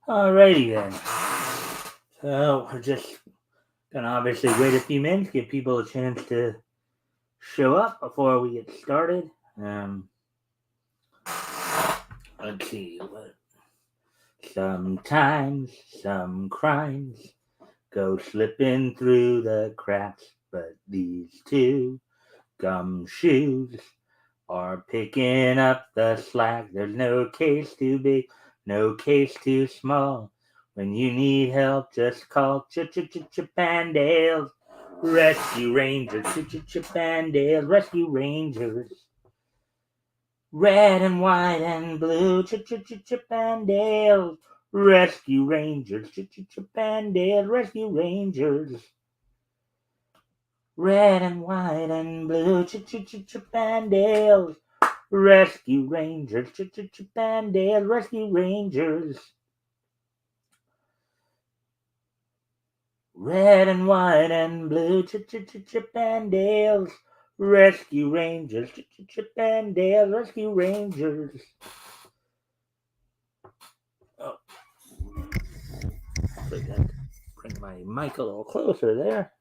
Alrighty then. So we're just gonna obviously wait a few minutes, give people a chance to show up before we get started. Let's see. Sometimes some crimes go slipping through the cracks, but these two gumshoes are picking up the slack. There's no case too big, no case too small. When you need help, just call Chippendales Rescue Rangers. Chippendales Rescue Rangers. Red and white and blue. Chippendales Rescue Rangers. Chippendales Rescue Rangers. Red and white and blue. Chippendales Rescue Rangers, Chippendale Rescue Rangers. Red and white and blue, Chippendales Rescue Rangers, Chippendale Rescue Rangers. Oh, forgot to bring my mic a little closer there.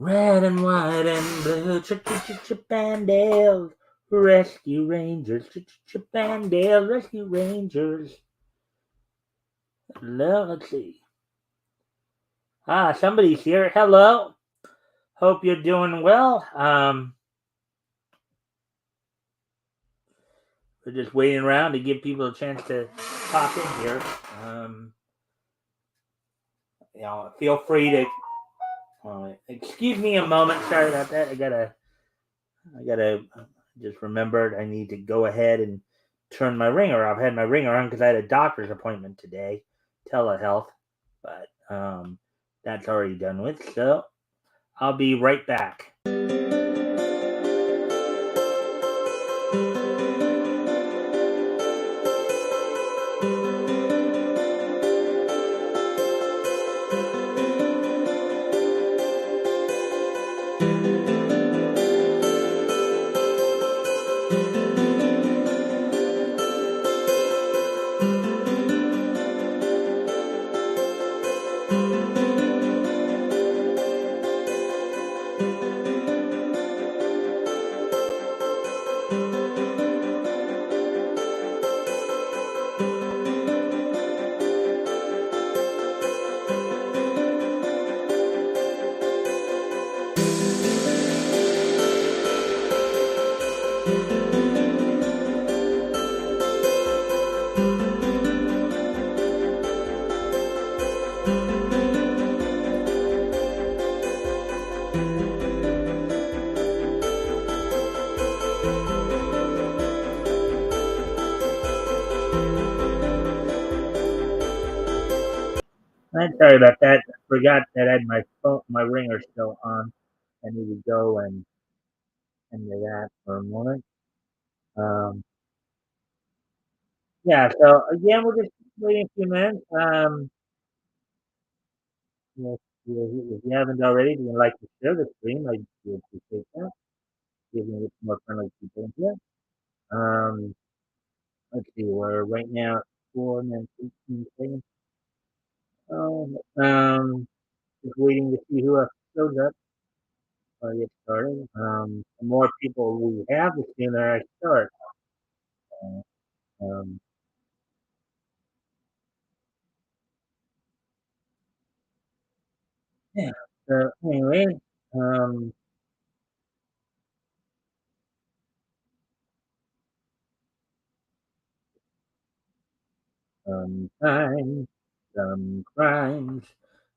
Red and white and blue, Chippendale Rescue Rangers, Chippendale Rescue Rangers. Hello, let's see. Somebody's here. Hello. Hope you're doing well. We're just waiting around to give people a chance to pop in here. Feel free to. Excuse me a moment. Sorry about that. I gotta just remembered I need to go ahead and turn my ringer off. I had my ringer on because I had a doctor's appointment today, telehealth, but that's already done with. So I'll be right back. I'm sorry about that. I forgot that I had my ringer still on. I need to go and into that for a moment. Yeah. So again, we're just waiting a few minutes. If you haven't already, if you'd like to share the screen, I would appreciate that. Giving it more friendly people in here. Um, let's see. We're right now at 4 minutes 18 seconds. Just waiting to see who else shows up. I get started. The more people we have, the sooner I start. Um, yeah. So anyway, um, sometimes some crimes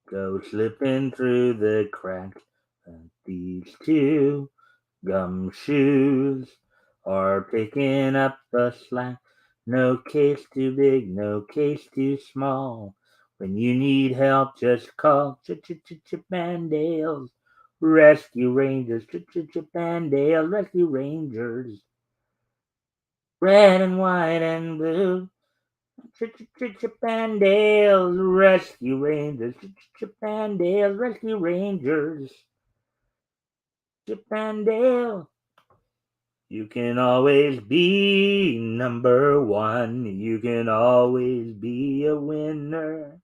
go slipping through the cracks. And these two gumshoes are picking up the slack. No case too big, no case too small. When you need help, just call Chippendales Rescue Rangers. Chippendale Rescue Rangers. Red and white and blue. Chippendales Rescue Rangers. Chippendales Rescue Rangers. Chip and Dale. You can always be number one. You can always be a winner.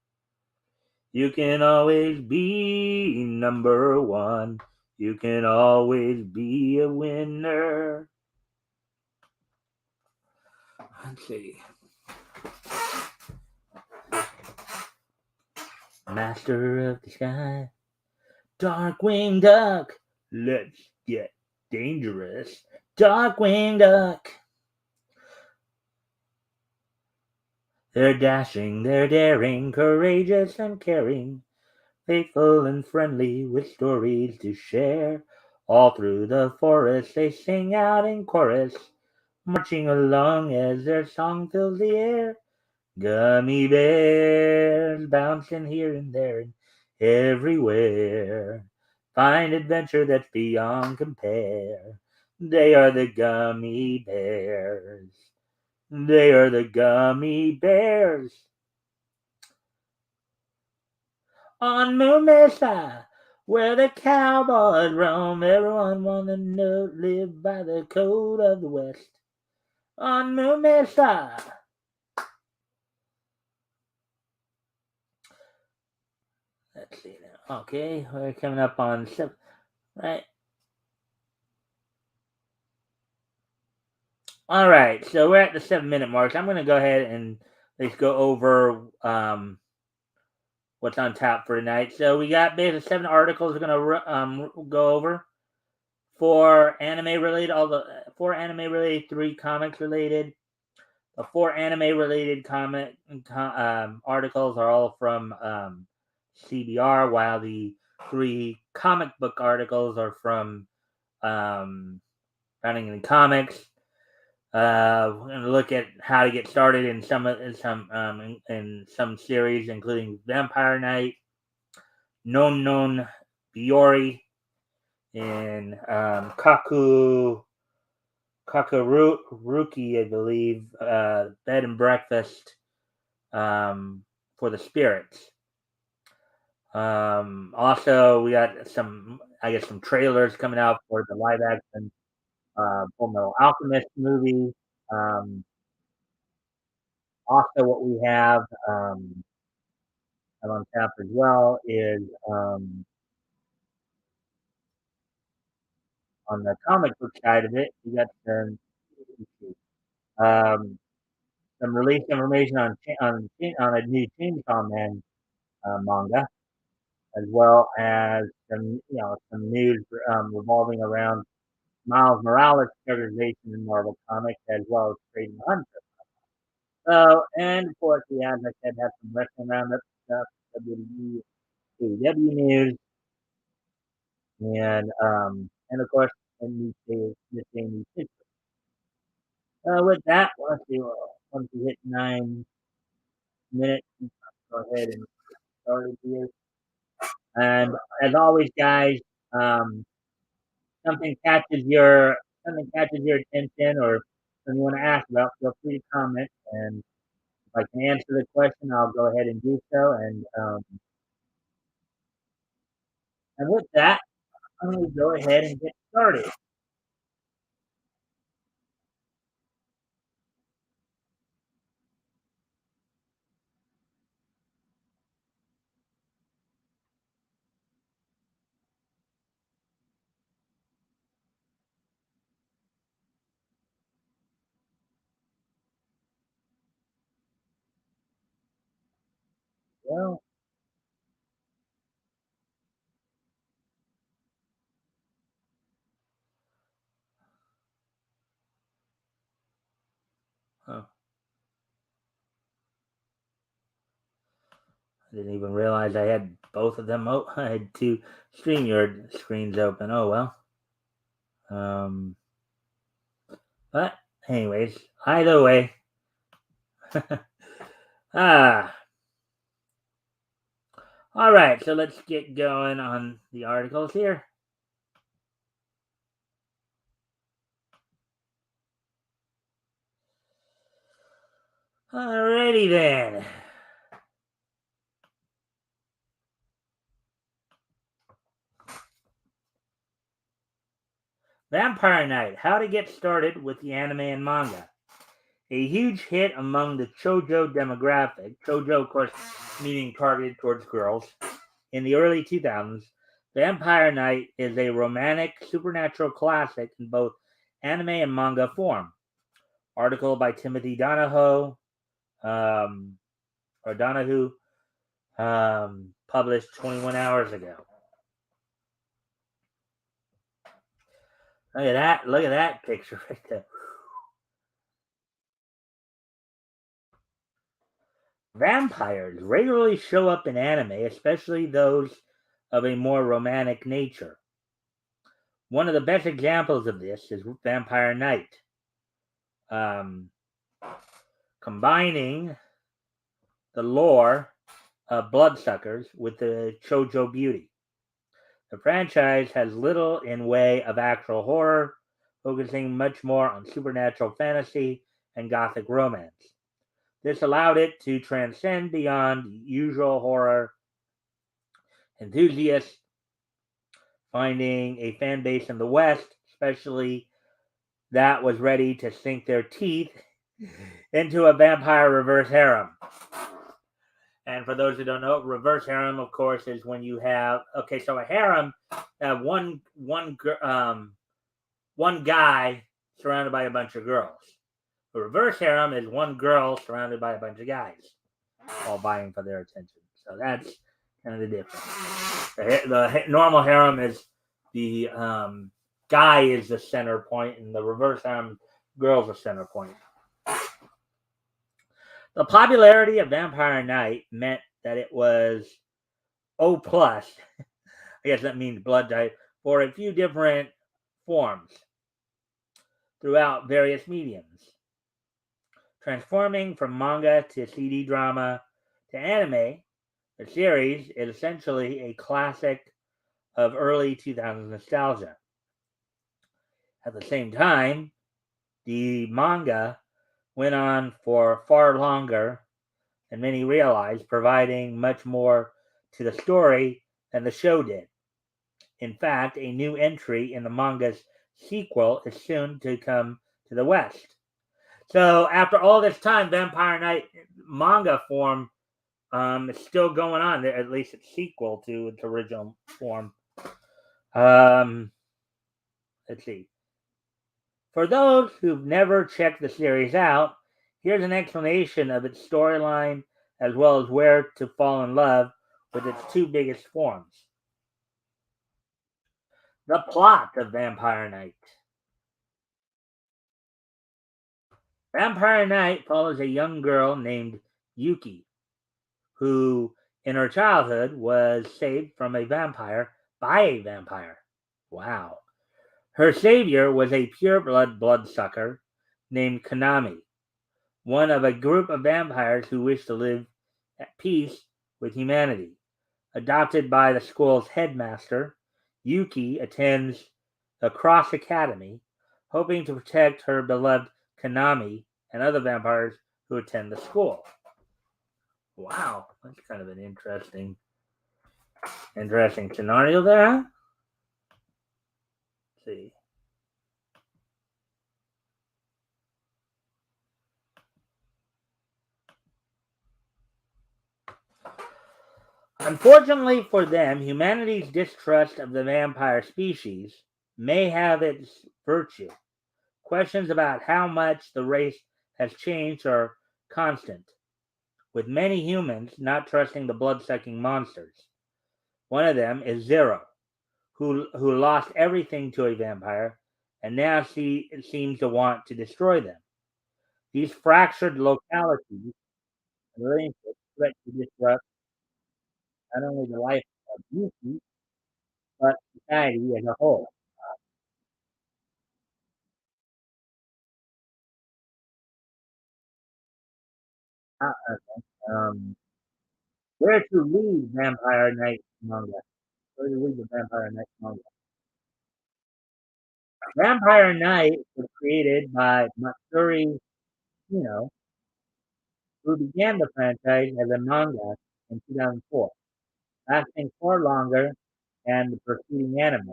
You can always be number one. You can always be a winner. Let's see. Master of the sky. Darkwing Duck. Let's get dangerous. Darkwing Duck. They're dashing, they're daring, courageous and caring, faithful and friendly with stories to share. All through the forest they sing out in chorus, marching along as their song fills the air. Gummy bears bouncing here and there and everywhere. Find adventure that's beyond compare. They are the gummy bears. They are the gummy bears. On Moon Mesa, where the cowboys roam, everyone wanna know, live by the code of the West. On Moon Mesa. Let's see now. Okay, we're coming up on seven, right? All right, so we're at the 7 minute mark. I'm gonna go ahead and let's go over what's on tap for tonight. So we got basically 7 articles we're gonna go over. 4 anime related, all the 4 anime related, 3 comics related. The 4 anime related articles are all from CBR, while the 3 comic book articles are from Running in Comics. We're going to look at how to get started in some series, including Vampire Knight, Non Biori, and Kakaruki, I believe, Bed and Breakfast for the Spirits. Also, we got some trailers coming out for the live action Full Metal Alchemist movie. Also, what we have on tap as well is on the comic book side of it, we got um, some release information on a new Chainsaw Man manga, as well as some news revolving around Miles Morales' characterization in Marvel Comics, as well as Creighton Hunter. So, and of course, we have, like I said, have some wrestling roundup stuff, WWE news, and of course, this Jamie too. With that, let's see. Once we hit 9 minutes, go ahead and start it here. And as always, guys, um, something catches your attention, or something you want to ask about, feel free to comment. And if I can answer the question, I'll go ahead and do so. And with that, I'm going to go ahead and get started. Well, huh, I didn't even realize I had both of them. I had 2 StreamYard screens open. Oh well. Um, but anyways, either way. ah, all right. So let's get going on the articles here. Alrighty then. Vampire Knight: How to Get Started with the Anime and Manga. A huge hit among the shoujo demographic, shoujo, of course, meaning targeted towards girls, in the early 2000s, Vampire Knight is a romantic supernatural classic in both anime and manga form. Article by Timothy Donahoe, um, or Donahue, published 21 hours ago. Look at that! Look at that picture right there. Vampires regularly show up in anime, especially those of a more romantic nature. One of the best examples of this is Vampire Knight, um, combining the lore of bloodsuckers with the shoujo beauty. The franchise has little in way of actual horror, focusing much more on supernatural fantasy and gothic romance. This allowed it to transcend beyond usual horror enthusiasts, finding a fan base in the West, especially that was ready to sink their teeth into a vampire reverse harem. And for those who don't know, reverse harem, of course, is when you have so a harem, one guy surrounded by a bunch of girls. A reverse harem is one girl surrounded by a bunch of guys, all vying for their attention. So that's kind of the difference. The normal harem is the guy is the center point, and the reverse harem, girls are center point. The popularity of Vampire Knight meant that it was O plus. I guess that means blood type for a few different forms throughout various mediums. Transforming from manga to CD drama to anime, the series is essentially a classic of early 2000s nostalgia. At the same time, the manga went on for far longer than many realized, providing much more to the story than the show did. In fact, a new entry in the manga's sequel is soon to come to the West. So, after all this time, Vampire Knight manga form is still going on. At least its sequel to its original form. Let's see. For those who've never checked the series out, here's an explanation of its storyline as well as where to fall in love with its two biggest forms. The plot of Vampire Knight. Vampire Knight follows a young girl named Yuki, who in her childhood was saved from a vampire by a vampire. Wow. Her savior was a pureblood bloodsucker named Konami, one of a group of vampires who wish to live at peace with humanity. Adopted by the school's headmaster, Yuki attends the Cross Academy, hoping to protect her beloved Konami and other vampires who attend the school. Wow, that's kind of an interesting scenario there. Let's see. Unfortunately for them, humanity's distrust of the vampire species may have its virtue. Questions about how much the race has changed are constant, with many humans not trusting the blood-sucking monsters. One of them is Zero, who lost everything to a vampire and now seems to want to destroy them. These fractured localities and relationships threaten to disrupt not only the life of Yuki, but society as a whole. Uh, um, where to read Vampire Knight manga? Where to read the Vampire Knight manga? Vampire Knight was created by Matsuri Kino, who began the franchise as a manga in 2004, lasting far longer than the preceding anime.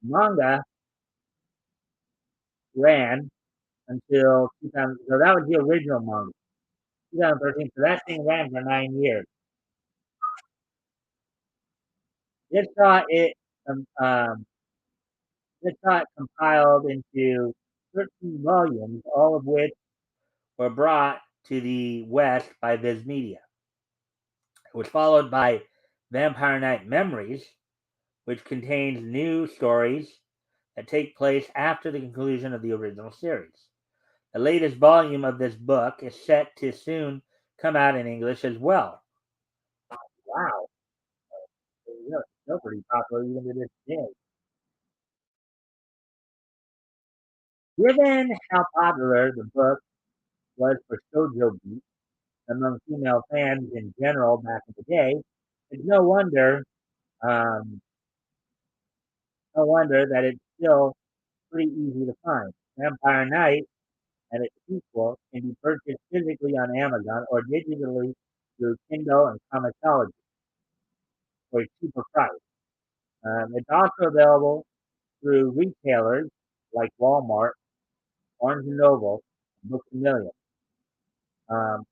Manga ran until 2000. So that was the original manga, 2013. So that thing ran for 9 years. It saw it, um, um, it saw it compiled into 13 volumes, all of which were brought to the West by Viz Media. It was followed by Vampire Knight Memories, which contains new stories that take place after the conclusion of the original series. The latest volume of this book is set to soon come out in English as well. Wow, it's still pretty popular even to this day. Given how popular the book was for shoujo beat among female fans in general back in the day, it's um, no wonder that it's still pretty easy to find. Vampire Knight and its sequel can be purchased physically on Amazon or digitally through Kindle and Comixology for a cheaper price. It's also available through retailers like Walmart, Barnes& and Noble, and Books A Million,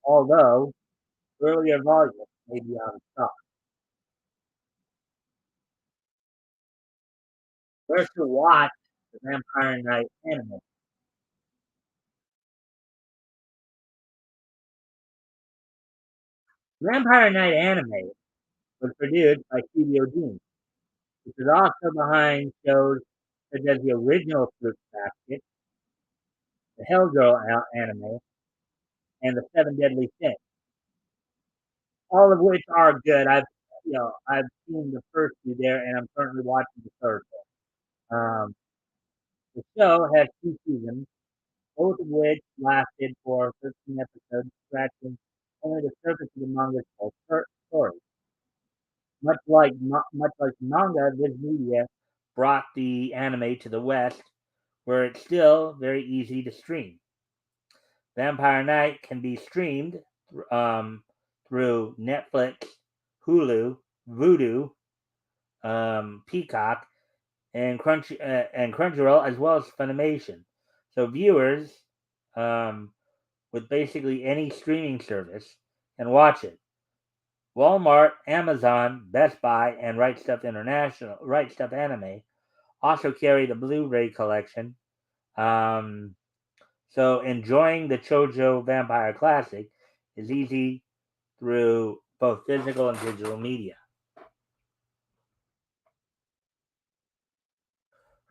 although earlier volumes may be out of stock. Where to watch the Vampire Knight anime? Vampire Knight anime was produced by Studio Dean, which is also behind shows such as the original Fruit Basket, the Hellgirl anime, and the Seven Deadly Sins, all of which are good. I've seen the first two there, and I'm currently watching the third one. The show has 2 seasons, both of which lasted for 13 episodes, scratching only the surface of the manga's full story. Much like manga, Viz Media brought the anime to the West, where it's still very easy to stream. Vampire Knight can be streamed through Netflix, Hulu, Vudu, Peacock, and Crunchyroll, as well as Funimation. So viewers with basically any streaming service can watch it. Walmart, Amazon, Best Buy, and Right Stuff Anime also carry the Blu-ray collection. So enjoying the Chojo Vampire Classic is easy through both physical and digital media.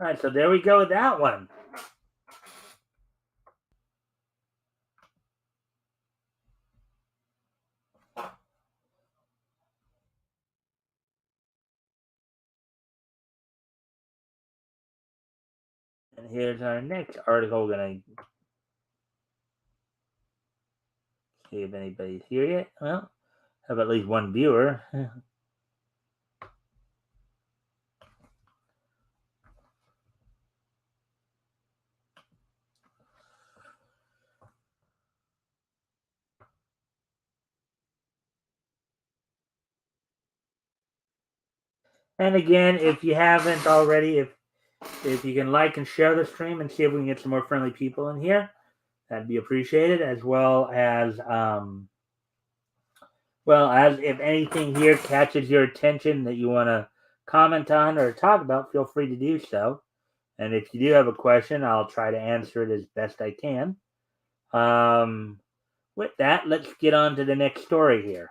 All right, so there we go with that one. And here's our next article. We're gonna see if anybody's here yet. Well, have at least one viewer. And again, if you haven't already, if you can like and share the stream and see if we can get some more friendly people in here, that'd be appreciated. As well as if anything here catches your attention that you want to comment on or talk about, feel free to do so. And if you do have a question, I'll try to answer it as best I can. With that, let's get on to the next story here.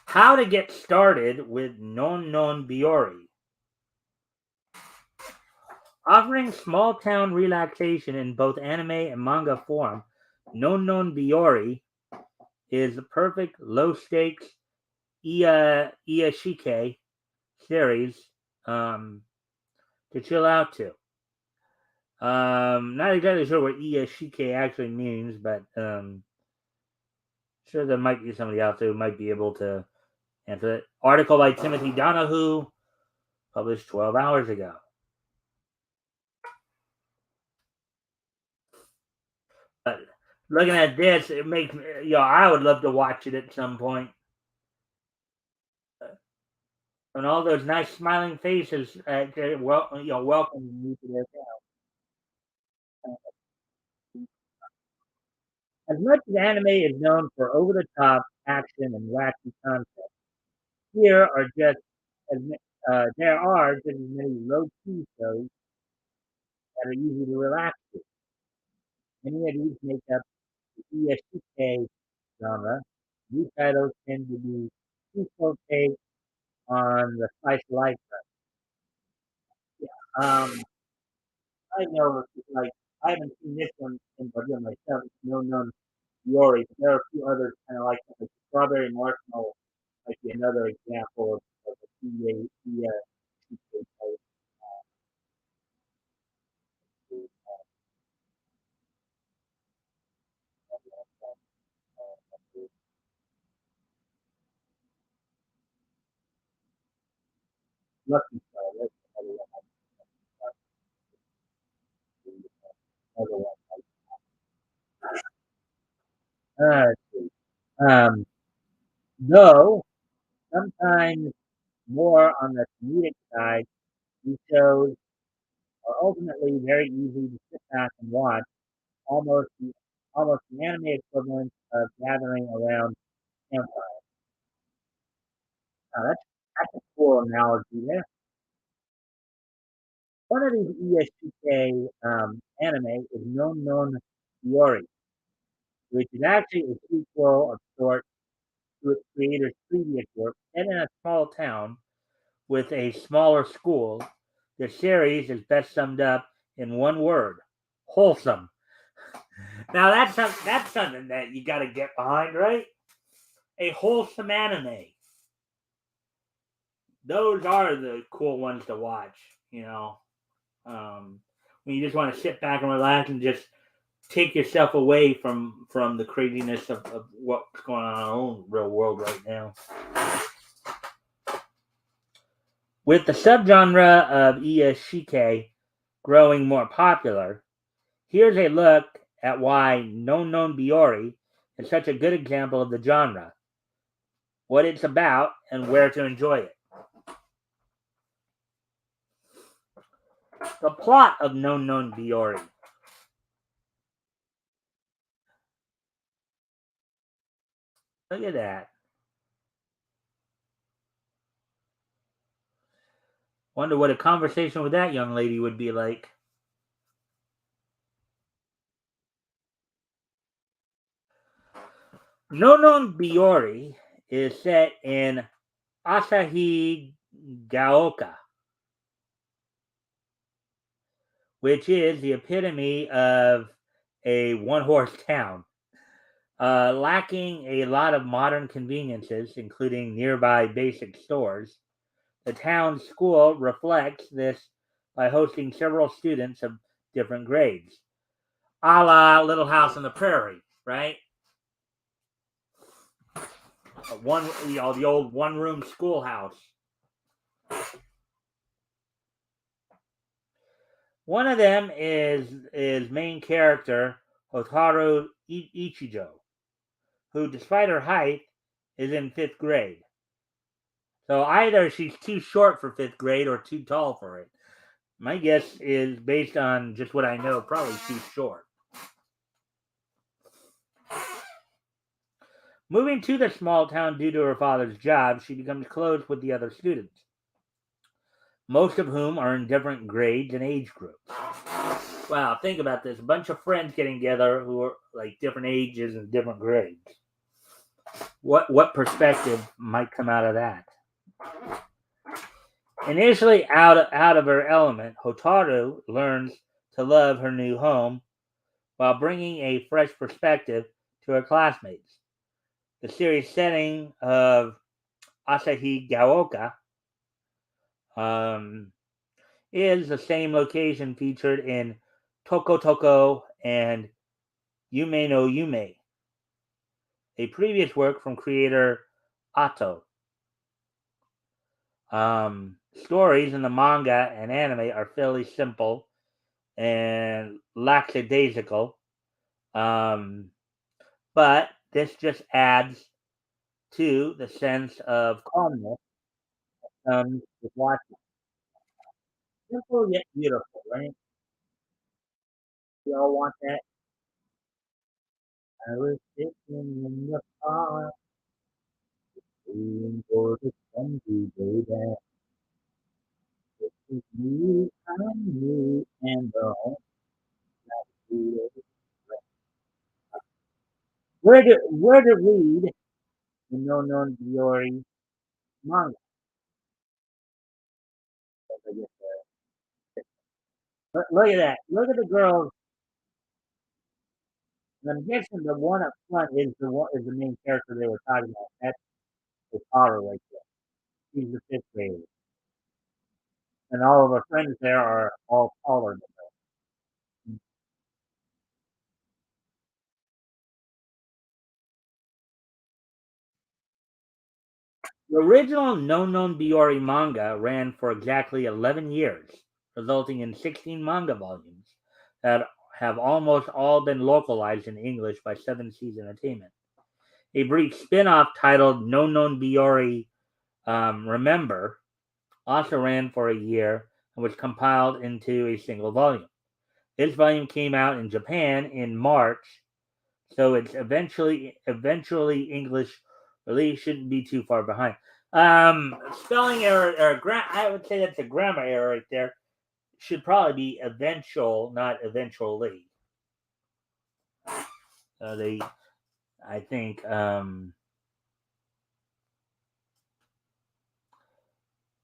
How to get started with Non Non Biori. Offering small town relaxation in both anime and manga form, Non Non Biori is the perfect low stakes Iyashike series to chill out to. Not exactly sure what Iyashike actually means, but sure there might be somebody out there who might be able to answer it. Article by Timothy Donahue, published 12 hours ago. Looking at this, it makes me, I would love to watch it at some point. And all those nice smiling faces, welcoming you to their family. As much as anime is known for over-the-top action and wacky concepts, here are just there are just as many low-key shows that are easy to relax with. Many of these make up the ESTK genre. These titles tend to be peaceful take on the slice of life. Um, I know, like, I haven't seen this one in Brazil myself. It's no known Fiore, but there are a few others kind of like Strawberry Marshmallow might be another example of the PA type. Lucky Star, that's another one. Let's see. Though sometimes more on the comedic side, these shows are ultimately very easy to sit back and watch, almost the, almost the anime equivalent of gathering around campfire. Now that's a cool analogy there. One of these ESPK anime is Non Fiori, which is actually a sequel of sorts to its creator's previous work, set in a small town with a smaller school. The series is best summed up in one word: wholesome. Now that's something that you got to get behind, right? A wholesome anime. Those are the cool ones to watch. You know, when you just want to sit back and relax and just take yourself away from the craziness of what's going on in our own real world right now. With the subgenre of Iyashike growing more popular, here's a look at why Non Non Biori is such a good example of the genre, what it's about, and where to enjoy it. The plot of Non Non Biori. Look at that. Wonder what a conversation with that young lady would be like. Non Non Biori is set in Asahi Gaoka, which is the epitome of a one horse town, lacking a lot of modern conveniences, including nearby basic stores. The town's school reflects this by hosting several students of different grades, a la Little House on the Prairie, right? The old one-room schoolhouse. One of them is main character Hotaru Ichijo, who, despite her height, is in fifth grade. So either she's too short for fifth grade or too tall for it. My guess is, based on just what I know, probably too short. Moving to the small town due to her father's job, she becomes close with the other students, most of whom are in different grades and age groups. Wow, think about this. A bunch of friends getting together who are like different ages and different grades. What perspective might come out of that? Initially out of her element, Hotaru learns to love her new home while bringing a fresh perspective to her classmates. The series setting of Asahi Gaoka um, is the same location featured in Toko Toko and Yume no Yume, a previous work from creator Atto. Stories in the manga and anime are fairly simple and lackadaisical. but this just adds to the sense of calmness with watching. Simple yet beautiful, right? We all want that. I was sitting in the car, waiting for the sun to go down. It was me, I knew, and the home field. Where to read the No Non Biori manga? I guess. Look at that. Look at the girls. I'm guessing the one up front is the main character they were talking about. That's the Tara right there. She's the fifth grader, and all of her friends there are all taller than her. The original No Non Biori manga ran for exactly 11 years, resulting in 16 manga volumes that have almost all been localized in English by Seven Seas Entertainment. A brief spin off titled No Non Biori Remember also ran for a year and was compiled into a single volume. This volume came out in Japan in March, so its eventually English release shouldn't be too far behind. Spelling error or I would say that's a grammar error right there. Should probably be eventual, not eventually. They, I think,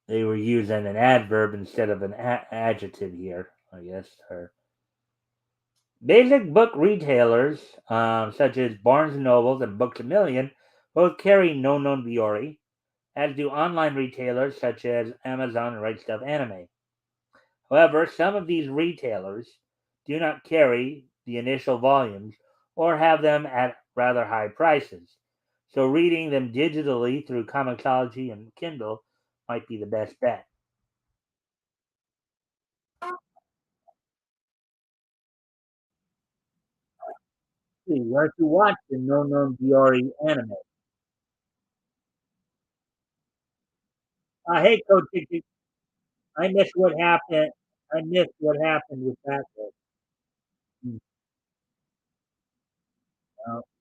they were using an adverb instead of an adjective here. I guess. Or basic book retailers, such as Barnes and Nobles and Books A Million, both carry No Non Biori, as do online retailers such as Amazon and Right Stuff Anime. However, some of these retailers do not carry the initial volumes or have them at rather high prices, so reading them digitally through Comixology and Kindle might be the best bet. See, where to watch the No Non Biori anime? Hey, Coach, I missed what happened. I missed what happened with that. Mm,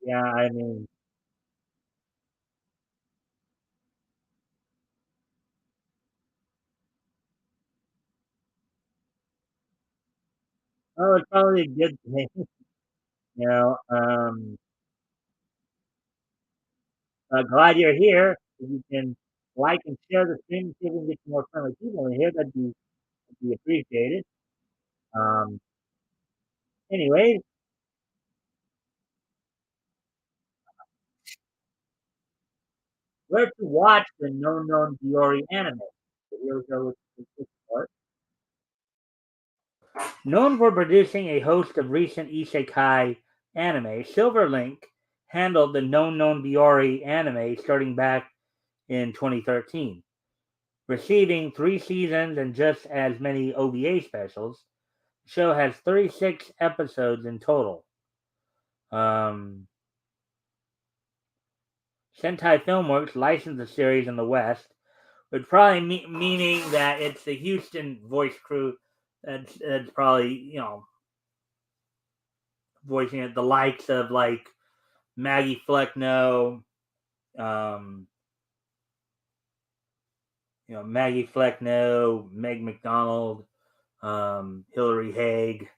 yeah, I mean, oh, it's probably a good thing. You know, glad you're here. If you can like and share the stream, see if we can get some more friendly people in here. That'd be appreciated. Um, anyways, where to watch the No Non Biori anime? So here we go with this part. Known for producing a host of recent isekai anime, Silverlink handled the No Non Biori anime starting back in 2013, receiving 3 seasons and just as many OVA specials. The show has 36 episodes in total. Um, Sentai Filmworks licensed the series in the West, which probably meaning that it's the Houston voice crew that's probably voicing it. The likes of like Maggie Fleckno, um, Maggie Fleckno, Meg McDonald, Hillary Haig,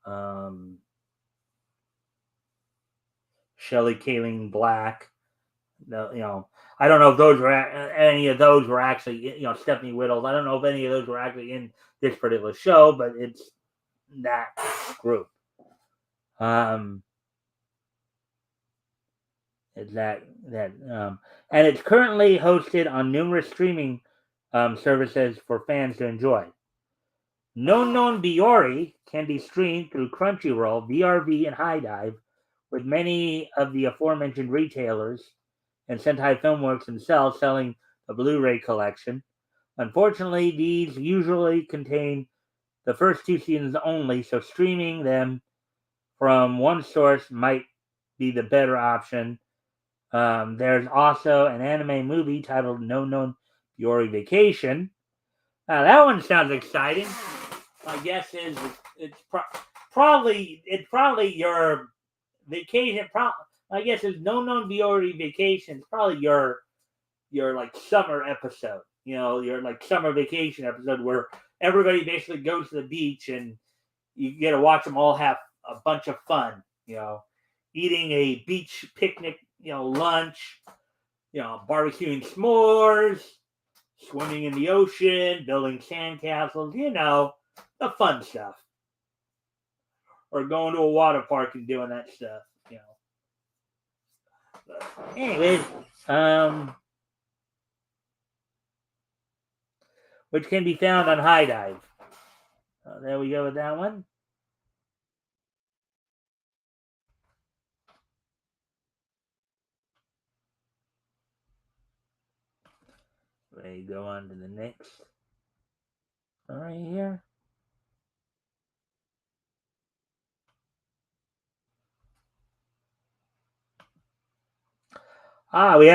um, Shelley Kaling Black. I don't know if those were any of those were actually Stephanie Whittles. I don't know if any of those were actually in this particular show, but it's that group. Um, it's and it's currently hosted on numerous streaming services for fans to enjoy. No Non Biori can be streamed through Crunchyroll, VRV, and High Dive, with many of the aforementioned retailers and Sentai Filmworks themselves selling the Blu-ray collection. Unfortunately, these usually contain the first 2 seasons only, so streaming them from one source might be the better option. There's also an anime movie titled No No Yori Vacation. That one sounds exciting. My guess is probably your vacation. My guess is No No Yori Vacation. It's probably your like summer episode. Your like summer vacation episode where everybody basically goes to the beach and you get to watch them all have a bunch of fun. Eating a beach picnic. Lunch. Barbecuing s'mores, swimming in the ocean, building sandcastles. The fun stuff. Or going to a water park and doing that stuff. But anyways, which can be found on High Dive. There we go with that one. Ready to go on to the next. All right here. We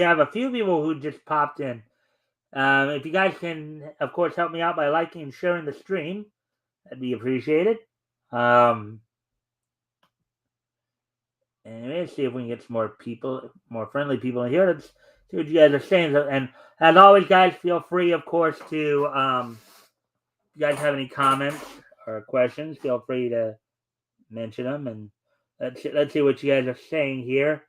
have a few people who just popped in. If you guys can, of course, help me out by liking and sharing the stream, that'd be appreciated. And let's see if we can get some more people, more friendly people in here. Let's see what you guys are saying. And as always, guys, feel free, of course, to if you guys have any comments or questions, feel free to mention them. And let's see what you guys are saying here.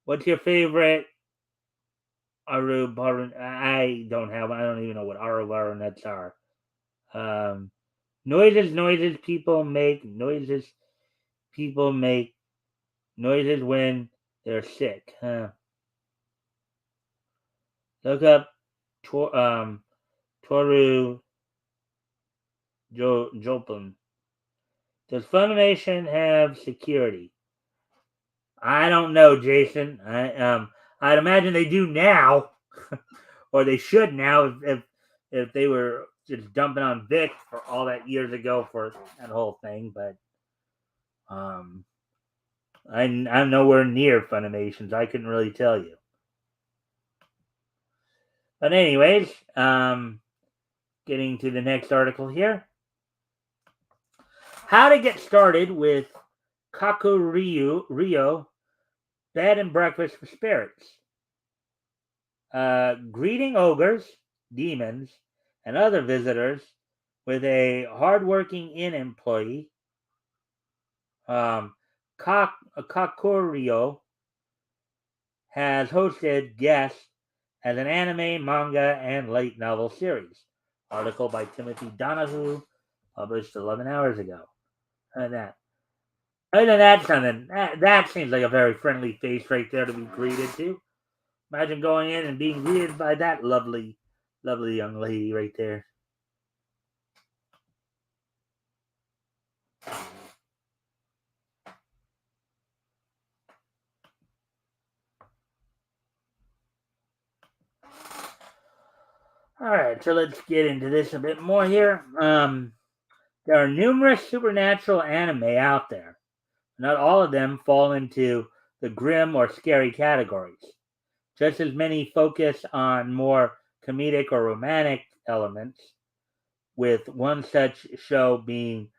What's your favorite Aru Barun? I don't even know what Aru Barunets are. Noises people make. Noises people make. Noises when they're sick. Huh? Look up Toru Jopun. Does Funimation have security? I don't know, Jason. I'd imagine they do now, or they should now if they were just dumping on Vic for all that years ago for that whole thing. But I'm nowhere near Funimation, so I couldn't really tell you. But anyways, getting to the next article here. How to get started with Kaku Rio Bed and Breakfast for Spirits. Greeting ogres, demons, and other visitors with a hardworking inn employee. Kakurio has hosted guests as an anime, manga, and light novel series. Article by Timothy Donahue, published 11 hours ago. And that. Other than that, something that seems like a very friendly face right there to be greeted to. Imagine going in and being greeted by that lovely, lovely young lady right there. All right, so let's get into this a bit more here. There are numerous supernatural anime out there. Not all of them fall into the grim or scary categories. Just as many focus on more comedic or romantic elements, with one such show being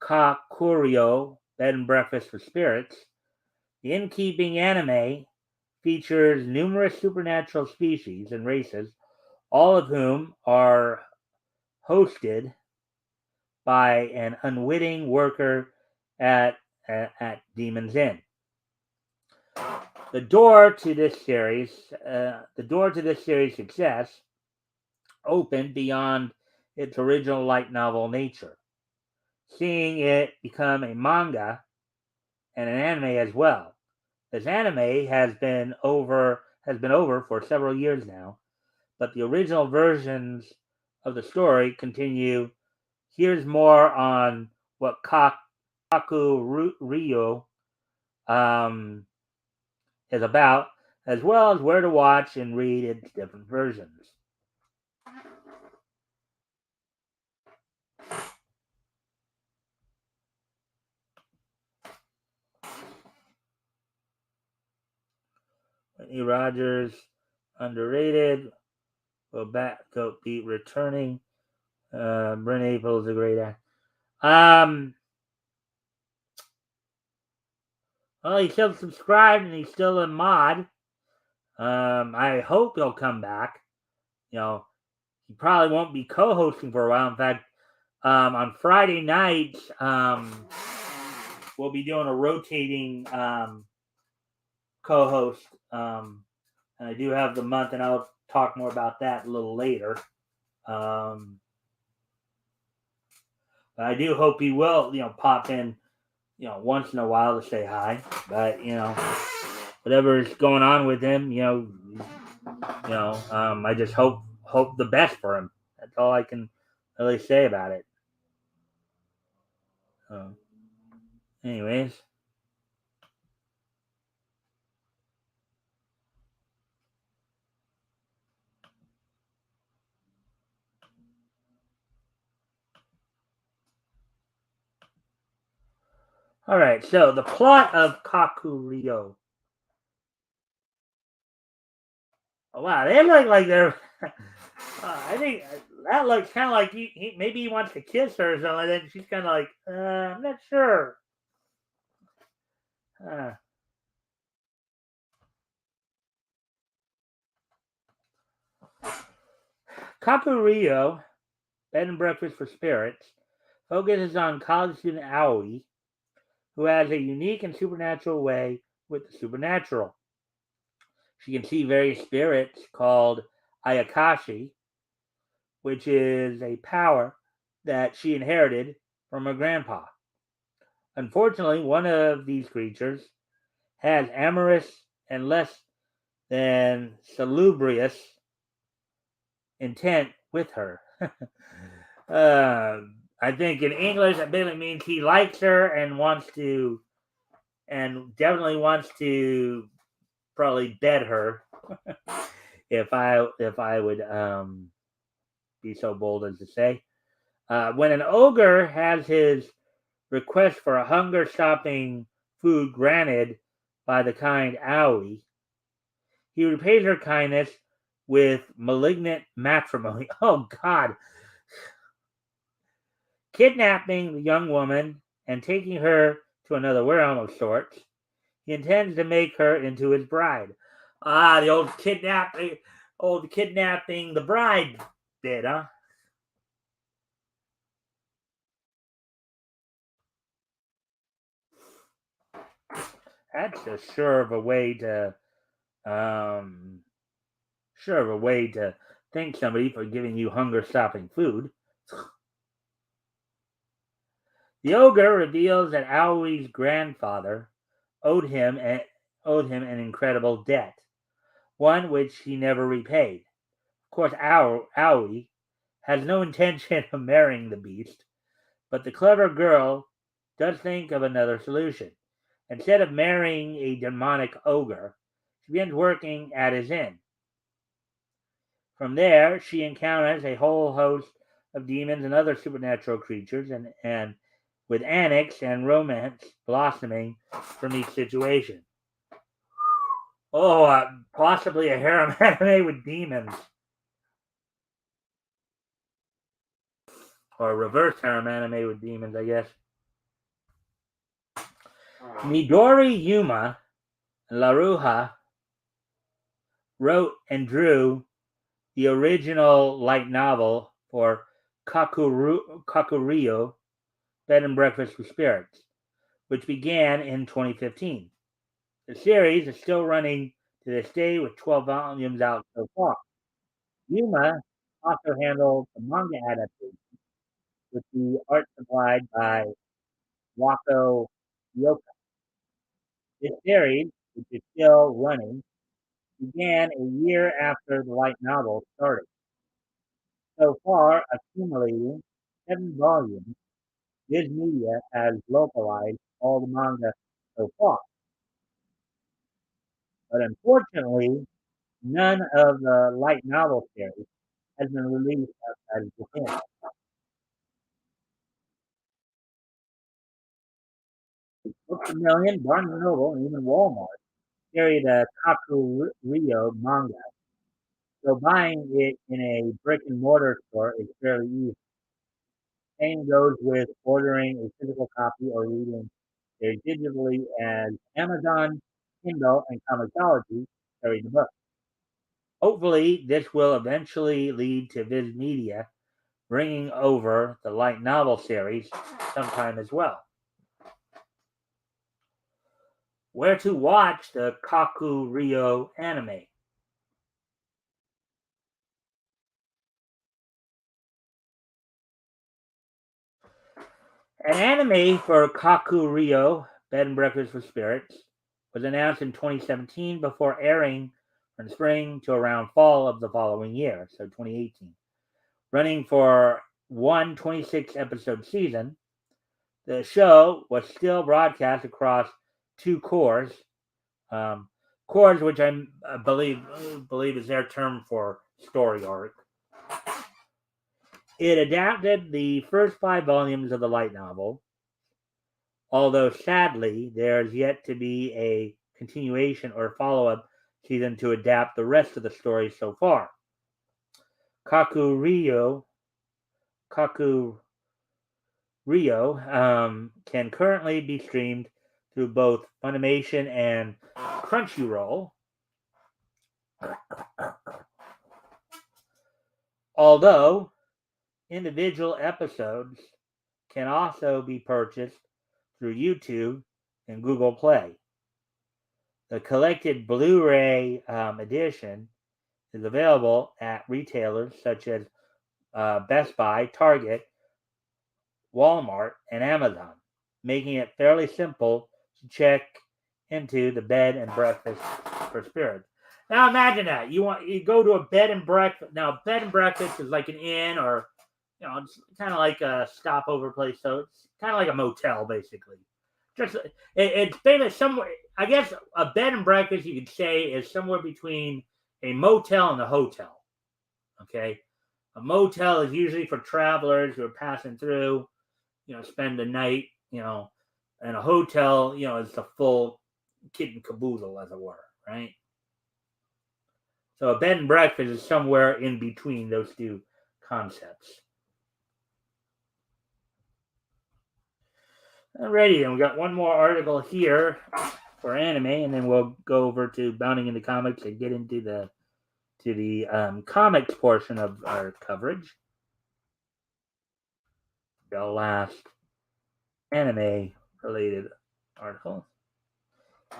Kakurio, Bed and Breakfast for Spirits. The innkeeping anime features numerous supernatural species and races, all of whom are hosted by an unwitting worker at Demon's Inn. The door to this series success opened beyond its original light novel nature, seeing it become a manga and an anime as well. This anime has been over for several years now, but the original versions of the story continue. Here's more on what Kaku Ryo is about, as well as where to watch and read its different versions. Whitney Rogers, underrated. Will back go be returning. Brent April is a great actor. Well, he's still subscribed and he's still a mod. I hope he'll come back. You know, he probably won't be co-hosting for a while. In fact, on Friday nights, we'll be doing a rotating co-host. And I do have the month, and I'll talk more about that a little later. But I do hope he will, pop in, once in a while to say hi. But whatever's going on with him, I just hope the best for him. That's all I can really say about it. Anyways. All right, so the plot of Kaku. Oh, wow, they look like they're. I think that looks kind of like maybe he wants to kiss her or something. Then she's kind of like, I'm not sure. Kaku, Bed and Breakfast for Spirits, focuses on college student Aoi, who has a unique and supernatural way with the supernatural. She can see various spirits called Ayakashi, which is a power that she inherited from her grandpa. Unfortunately, one of these creatures has amorous and less than salubrious intent with her. I think in English that basically means he likes her and definitely wants to probably bed her. if I would be so bold as to say. When an ogre has his request for a hunger-stopping food granted by the kind Aoi, he repays her kindness with malignant matrimony. Oh, God. Kidnapping the young woman and taking her to another realm of sorts, he intends to make her into his bride. The old kidnapping the bride bit, huh? That's a sure of a way to thank somebody for giving you hunger-stopping food. The ogre reveals that Aoi's grandfather owed him an incredible debt, one which he never repaid. Of course, Aoi has no intention of marrying the beast, but the clever girl does think of another solution. Instead of marrying a demonic ogre, she begins working at his inn. From there, she encounters a whole host of demons and other supernatural creatures, and with annex and romance blossoming from each situation. Oh, possibly a harem anime with demons. Or a reverse harem anime with demons, I guess. Midori Yuma Laruha wrote and drew the original light novel for Kakurio, Bed and Breakfast for Spirits, which began in 2015. The series is still running to this day with 12 volumes out so far. Yuma also handled the manga adaptation, with the art supplied by Wako Yoka. This series, which is still running, began a year after the light novel started. So far, accumulating 7 volumes, Viz Media has localized all the manga so far. But unfortunately, none of the light novel series has been released outside of Japan. Books A Million, Barnes& and Noble, and even Walmart carry the Kaku Rio manga, so buying it in a brick and mortar store is fairly easy. Same goes with ordering a physical copy or reading it digitally as Amazon, Kindle, and Comixology carry the book. Hopefully, this will eventually lead to Viz Media bringing over the light novel series sometime as well. Where to watch the Kaku Rio anime? An anime for Kaku Rio, Bed and Breakfast for Spirits, was announced in 2017 before airing from spring to around fall of the following year, so 2018. Running for one 26 episode season, the show was still broadcast across two cores. Cores, which I believe is their term for story arc. It adapted the first 5 volumes of the light novel, although sadly there is yet to be a continuation or follow-up season to adapt the rest of the story so far. Kaku Rio can currently be streamed through both Funimation and Crunchyroll, although individual episodes can also be purchased through YouTube and Google Play. The collected Blu-ray edition is available at retailers such as Best Buy, Target, Walmart, and Amazon, making it fairly simple to check into the bed and breakfast for spirits. Now imagine that you go to a bed and breakfast. Now bed and breakfast is like an inn, or it's kind of like a stopover place. So it's kind of like a motel basically. Just it's basically somewhere. I guess a bed and breakfast you could say is somewhere between a motel and a hotel. Okay, a motel is usually for travelers who are passing through, spend the night, and a hotel, is the full kit and caboodle, as it were, right? So a bed and breakfast is somewhere in between those two concepts. Alrighty, then we got one more article here for anime, and then we'll go over to Bounding into Comics and get into the comics portion of our coverage. The last anime related article. A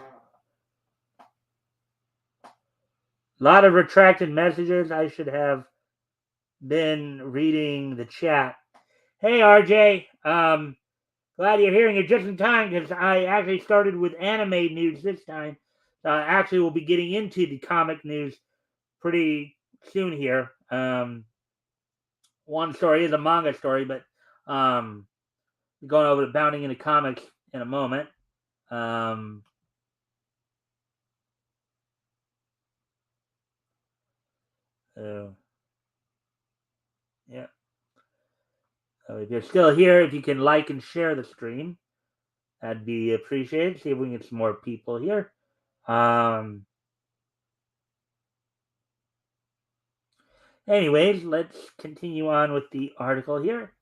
lot of retracted messages. I should have been reading the chat. Hey RJ, glad you're hearing it just in time because I actually started with anime news this time. Actually, we'll be getting into the comic news pretty soon here. One story is a manga story, but going over to Bounding into Comics in a moment. Yeah. So if you're still here, if you can like and share the stream, that'd be appreciated. See if we can get some more people here. Anyways, let's continue on with the article here.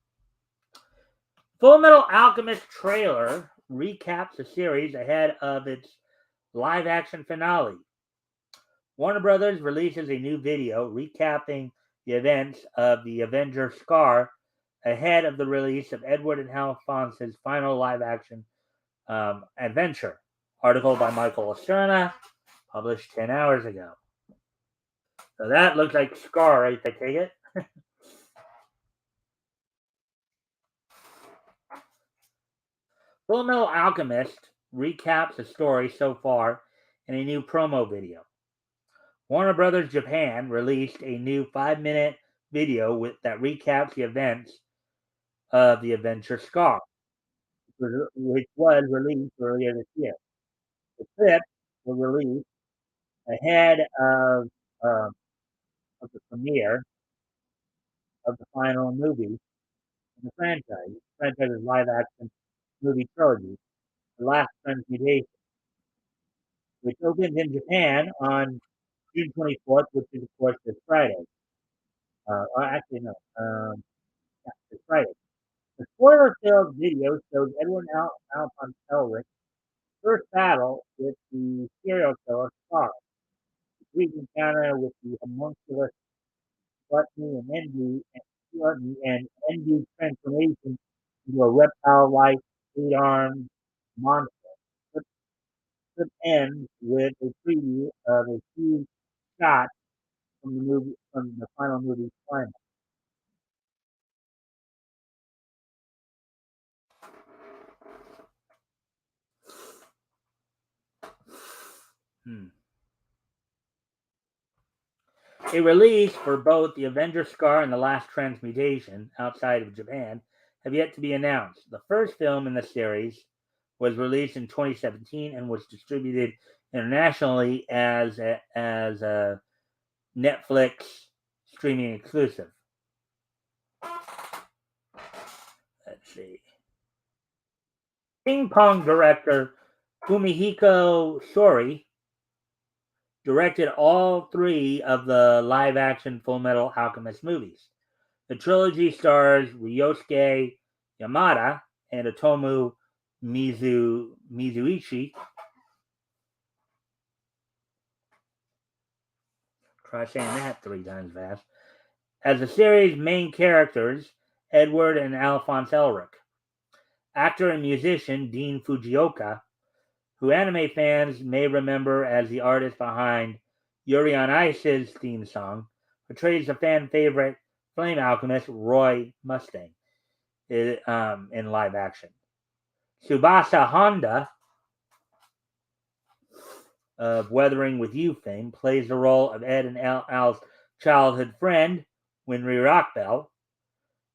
Full Metal Alchemist trailer recaps the series ahead of its live action finale. Warner Brothers releases a new video recapping the events of the Avenger Scar ahead of the release of Edward and Hal Fonse's final live action adventure. Article by Michael Lacerna, published 10 hours ago. So that looks like Scar, right? I take it. Full Metal Alchemist recaps the story so far in a new promo video. Warner Brothers Japan released a new 5-minute video that recaps the events of the adventure Scar, which was released earlier this year. The clips were released ahead um, of the premiere of the final movie in the franchise. The franchise's live action movie trilogy, The Last Transmutation. which opens in Japan on June 24th, which is, of course, this Friday. Or actually, no, yeah, this Friday. The spoiler-filled video shows Edwin Alphonse Elric's first battle with the serial killer Scar. The brief encounter with the homunculus Gluttony and transformation into a reptile-like, eight-armed monster. The clip ends with a preview of a few shots from the final movie's climax. Hmm. A release for both the Avenger Scar and the Last Transmutation outside of Japan have yet to be announced. The first film in the series was released in 2017 and was distributed internationally as a Netflix streaming exclusive. Let's see. Ping Pong director Fumihiko Sori directed all three of the live-action Fullmetal Alchemist movies. The trilogy stars Ryosuke Yamada and Otomo Mizuichi. Try saying that 3 times fast. As the series' main characters, Edward and Alphonse Elric. Actor and musician Dean Fujioka, who anime fans may remember as the artist behind Yuri on Ice's theme song, portrays the fan favorite flame alchemist Roy Mustang in live action. Tsubasa Honda of Weathering with You fame plays the role of Ed and Al's childhood friend, Winry Rockbell.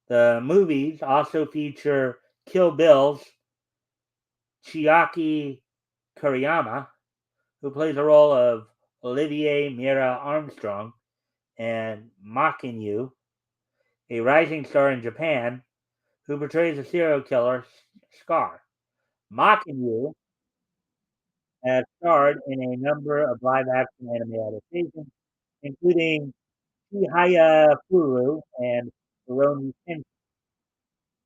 The movies also feature Kill Bill's Chiaki Kuriyama, who plays the role of Olivier Mira Armstrong, and Makinyu, a rising star in Japan, who portrays the serial killer Scar. Makinyu has starred in a number of live-action anime adaptations, including Chihaya Furu and Rurouni Kenshin,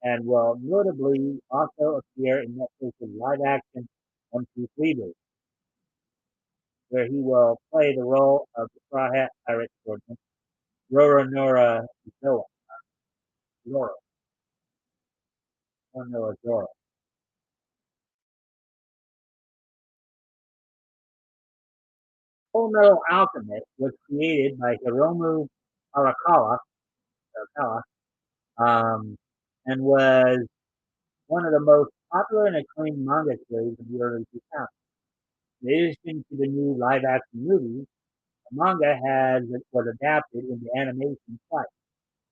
and will notably also appear in Netflix's live-action One Piece reboot, where he will play the role of the Straw Hat Pirate swordsman Roronoa Zoro. Zoro. Roronoa Zoro. Fullmetal Alchemist was created by Hiromu Arakawa, and was one of the most popular and acclaimed manga series of the early 2000s. In addition to the new live-action movies, the manga was adapted into animation twice.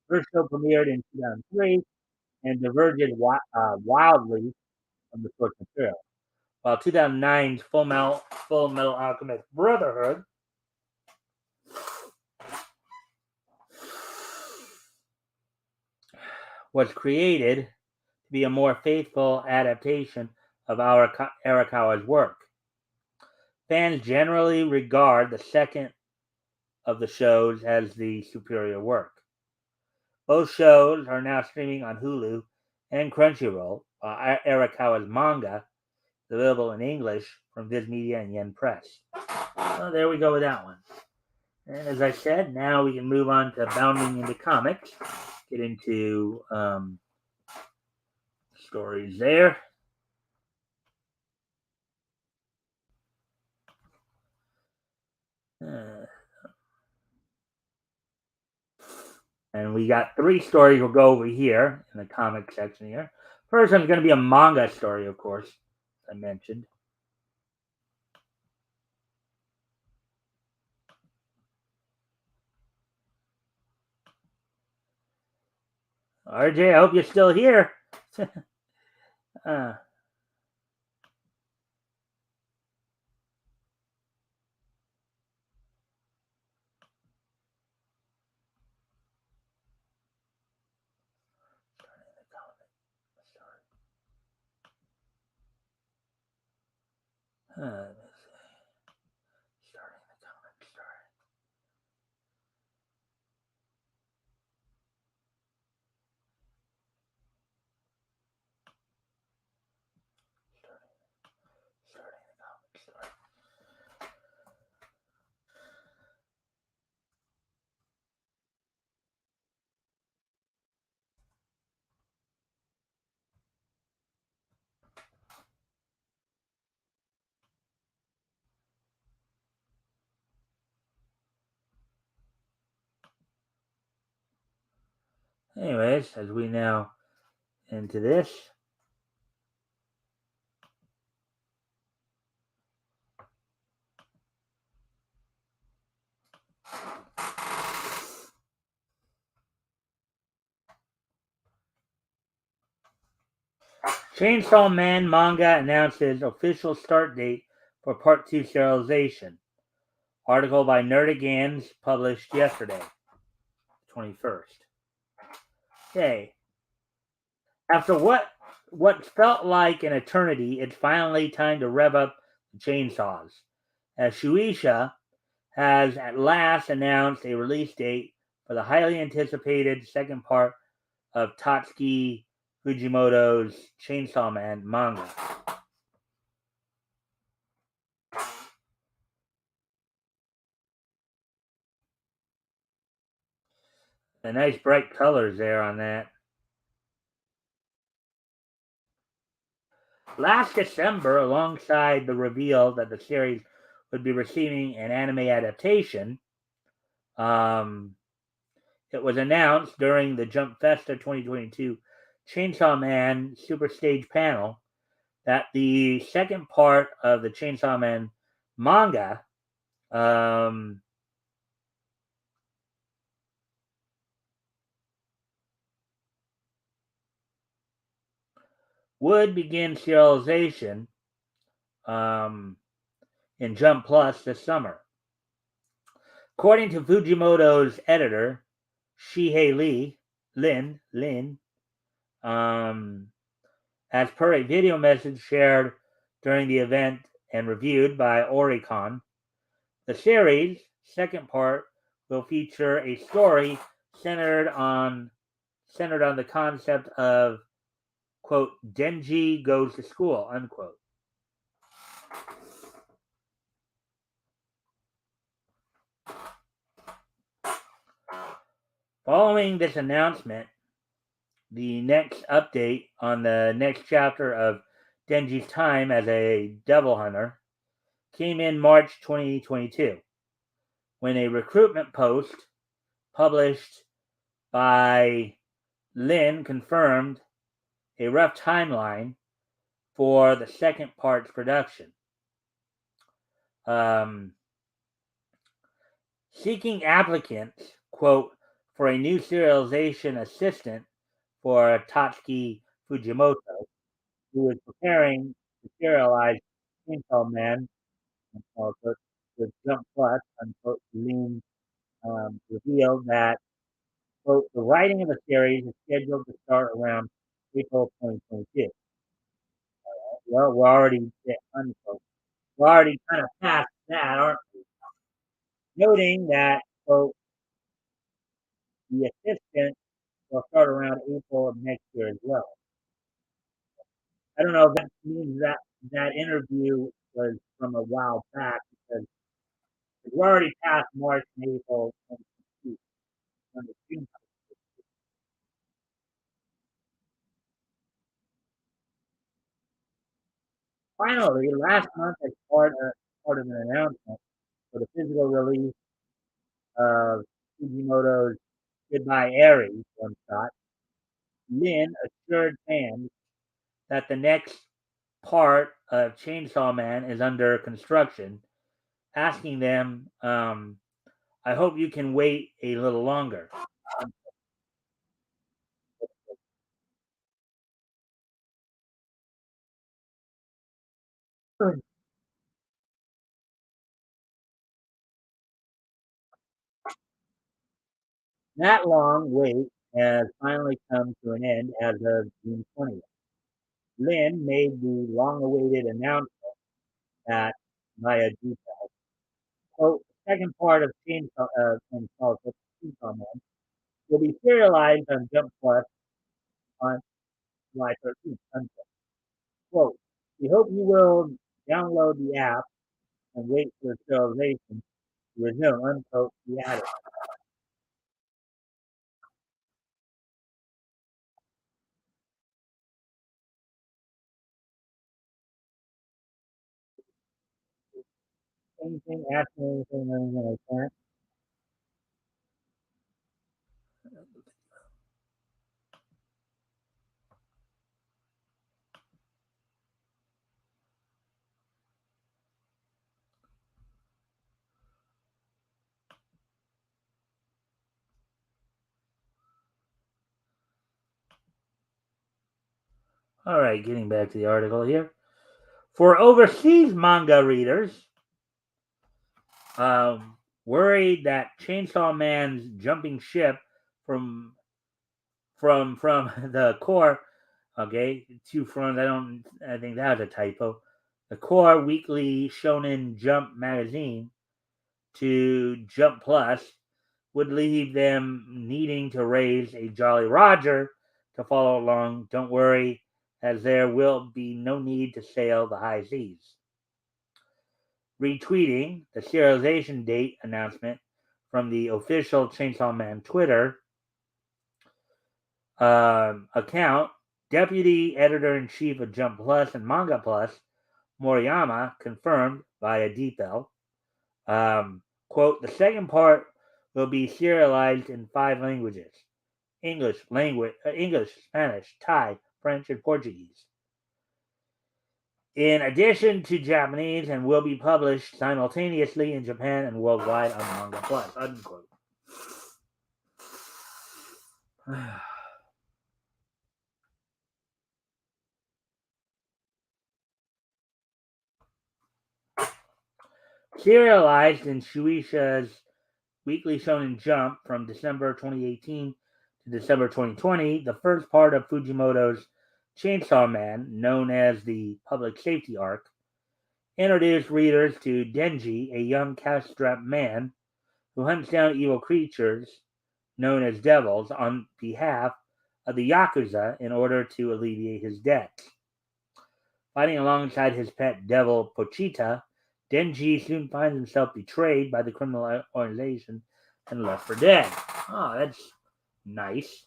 First show premiered in 2003 and diverged wildly from the source material. While 2009's Full Metal Alchemist Brotherhood was created to be a more faithful adaptation of Arakawa's work. Fans generally regard the second of the shows as the superior work. Both shows are now streaming on Hulu and Crunchyroll, while Arakawa's manga is available in English from Viz Media and Yen Press. So there we go with that one. And as I said, now we can move on to bounding into comics, get into stories there. And we got 3 stories we'll go over here in the comic section here. First one's going to be a manga story, of course, as I mentioned. RJ, I hope you're still here. Anyways, as we now into this, Chainsaw Man manga announces official start date for Part 2 serialization. Article by Nerdigans published yesterday, 21st. Okay. After what felt like an eternity, it's finally time to rev up the chainsaws. As Shueisha has at last announced a release date for the highly anticipated second part of Tatsuki Fujimoto's Chainsaw Man manga. The nice bright colors there on that. Last December, alongside the reveal that the series would be receiving an anime adaptation, um, it was announced during the Jump Festa 2022 Chainsaw Man Super Stage panel that the second part of the Chainsaw Man manga would begin serialization um, in Jump Plus this summer. According to Fujimoto's editor, Shihei Lin, um, as per a video message shared during the event and reviewed by Oricon, the series' second part will feature a story centered on the concept of quote Denji goes to school unquote. Following this announcement, the next update on the next chapter of Denji's time as a devil hunter came in March 2022 when a recruitment post published by Lin confirmed a rough timeline for the second part's production. Um, Seeking applicants, quote, for a new serialization assistant for Tatsuki Fujimoto, who is preparing to serialize Chainsaw Man, unquote, with Jump Plus, unquote, Lin revealed that, quote, the writing of the series is scheduled to start around April 2022. Well, we're already, unquote, we're already kind of past that, aren't we? Noting that, quote, the assistant will start around April of next year as well. I don't know if that means that that interview was from a while back because we're already past March and April 2022. Finally, last month, as part of an announcement for the physical release of Fujimoto's Goodbye Aries one shot, Lin assured fans that the next part of Chainsaw Man is under construction, asking them, I hope you can wait a little longer. That long wait has finally come to an end as of June 20th. Lin made the long awaited announcement that via detail. Quote, the second part of Chainsaw Man will be serialized on Jump Plus on July 13th. Unquote. Quote, we hope you will download the app and wait for serialization to resume. Unquote. He added. Anything, ask me anything I can. All right, getting back to the article here. For overseas manga readers, worried that Chainsaw Man's jumping ship from the core, okay, two fronts. I think that was a typo. The core weekly Shonen Jump magazine to Jump Plus would leave them needing to raise a Jolly Roger to follow along. Don't worry, as there will be no need to sail the high seas. Retweeting the serialization date announcement from the official Chainsaw Man Twitter account, Deputy Editor-in-Chief of Jump Plus and Manga Plus, Moriyama, confirmed via DeepL, quote, the second part will be serialized in 5 languages: English, Spanish, Thai, French, and Portuguese, in addition to Japanese, and will be published simultaneously in Japan and worldwide on Manga Plus, unquote. Serialized in Shueisha's Weekly Shonen Jump from December 2018 to December 2020, the first part of Fujimoto's Chainsaw Man, known as the Public Safety Arc, introduced readers to Denji, a young cash-strapped man who hunts down evil creatures known as devils on behalf of the Yakuza in order to alleviate his debts. Fighting alongside his pet devil Pochita, Denji soon finds himself betrayed by the criminal organization and left for dead. Oh, that's nice.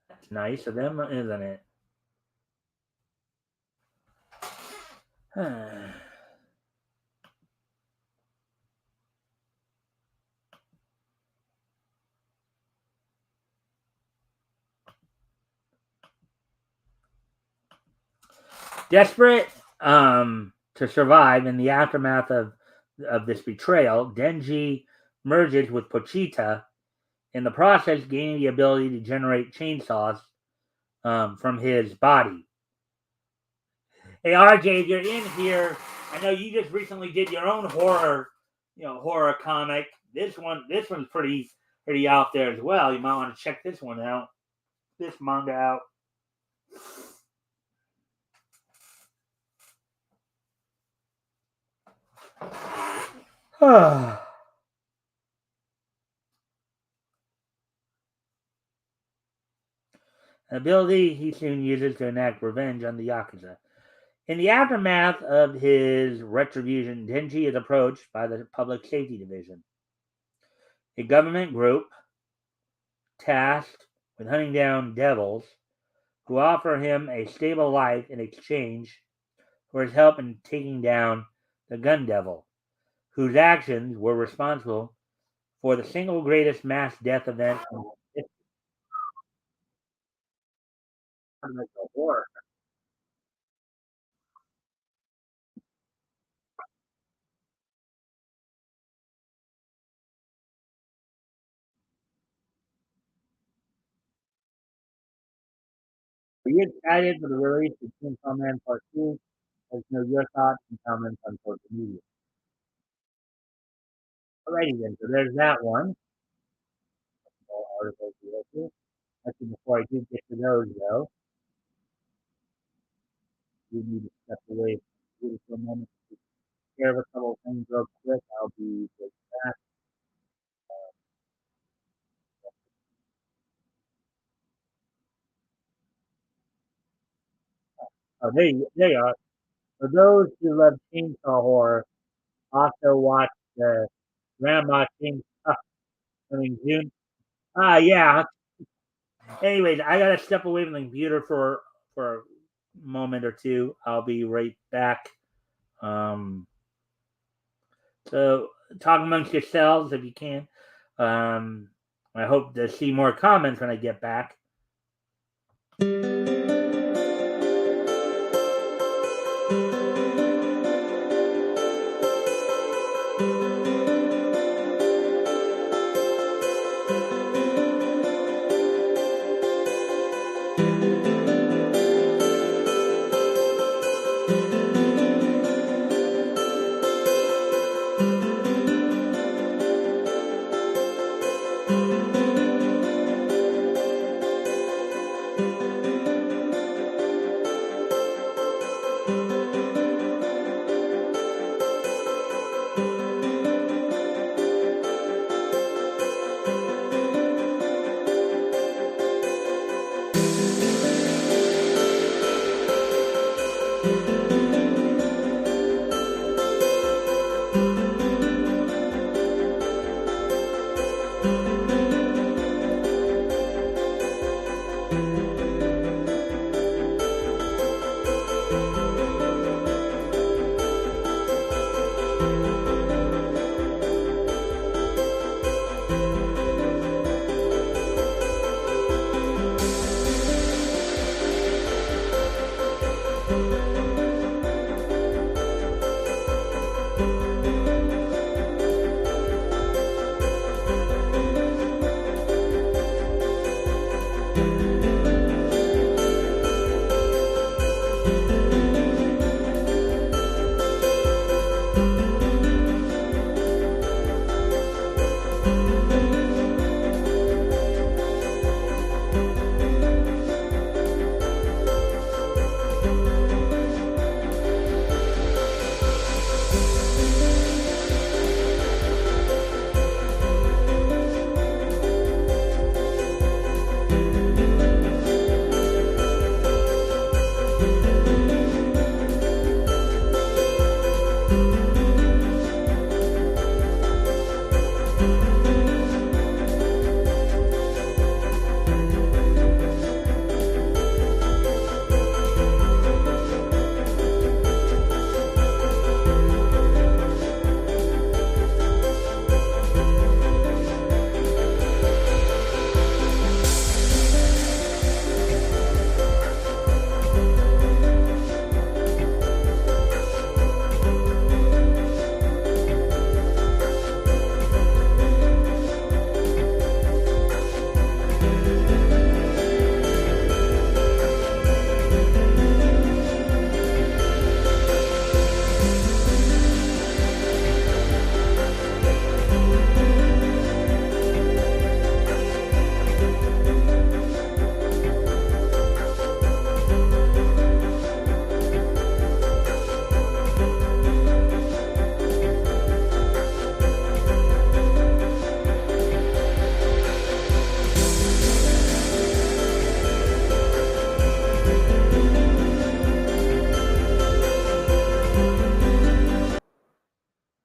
That's nice of them, isn't it? Desperate to survive in the aftermath of this betrayal, Denji merges with Pochita, in the process gaining the ability to generate chainsaws from his body. Hey RJ, if you're in here, I know you just recently did your own horror comic. This one's pretty out there as well. You might want to check this one out. This manga out. An ability he soon uses to enact revenge on the Yakuza. In the aftermath of his retribution, Denji is approached by the Public Safety Division, a government group tasked with hunting down devils, who offer him a stable life in exchange for his help in taking down the Gun Devil, whose actions were responsible for the single greatest mass death event in war. Are you excited for the release of Chainsaw Man Part 2? Let us know your thoughts and comments on social media. Alrighty then, so there's that one. All articles here. Actually, before I do get to those, though, we need to step away for a moment to take care of a couple of things real quick. I'll be right back. Oh, there you are. For those who love chainsaw horror, also watch the Grandma Chainsaw coming June. Yeah. Anyways, I gotta step away from the computer for a moment or two. I'll be right back. So talk amongst yourselves if you can. I hope to see more comments when I get back.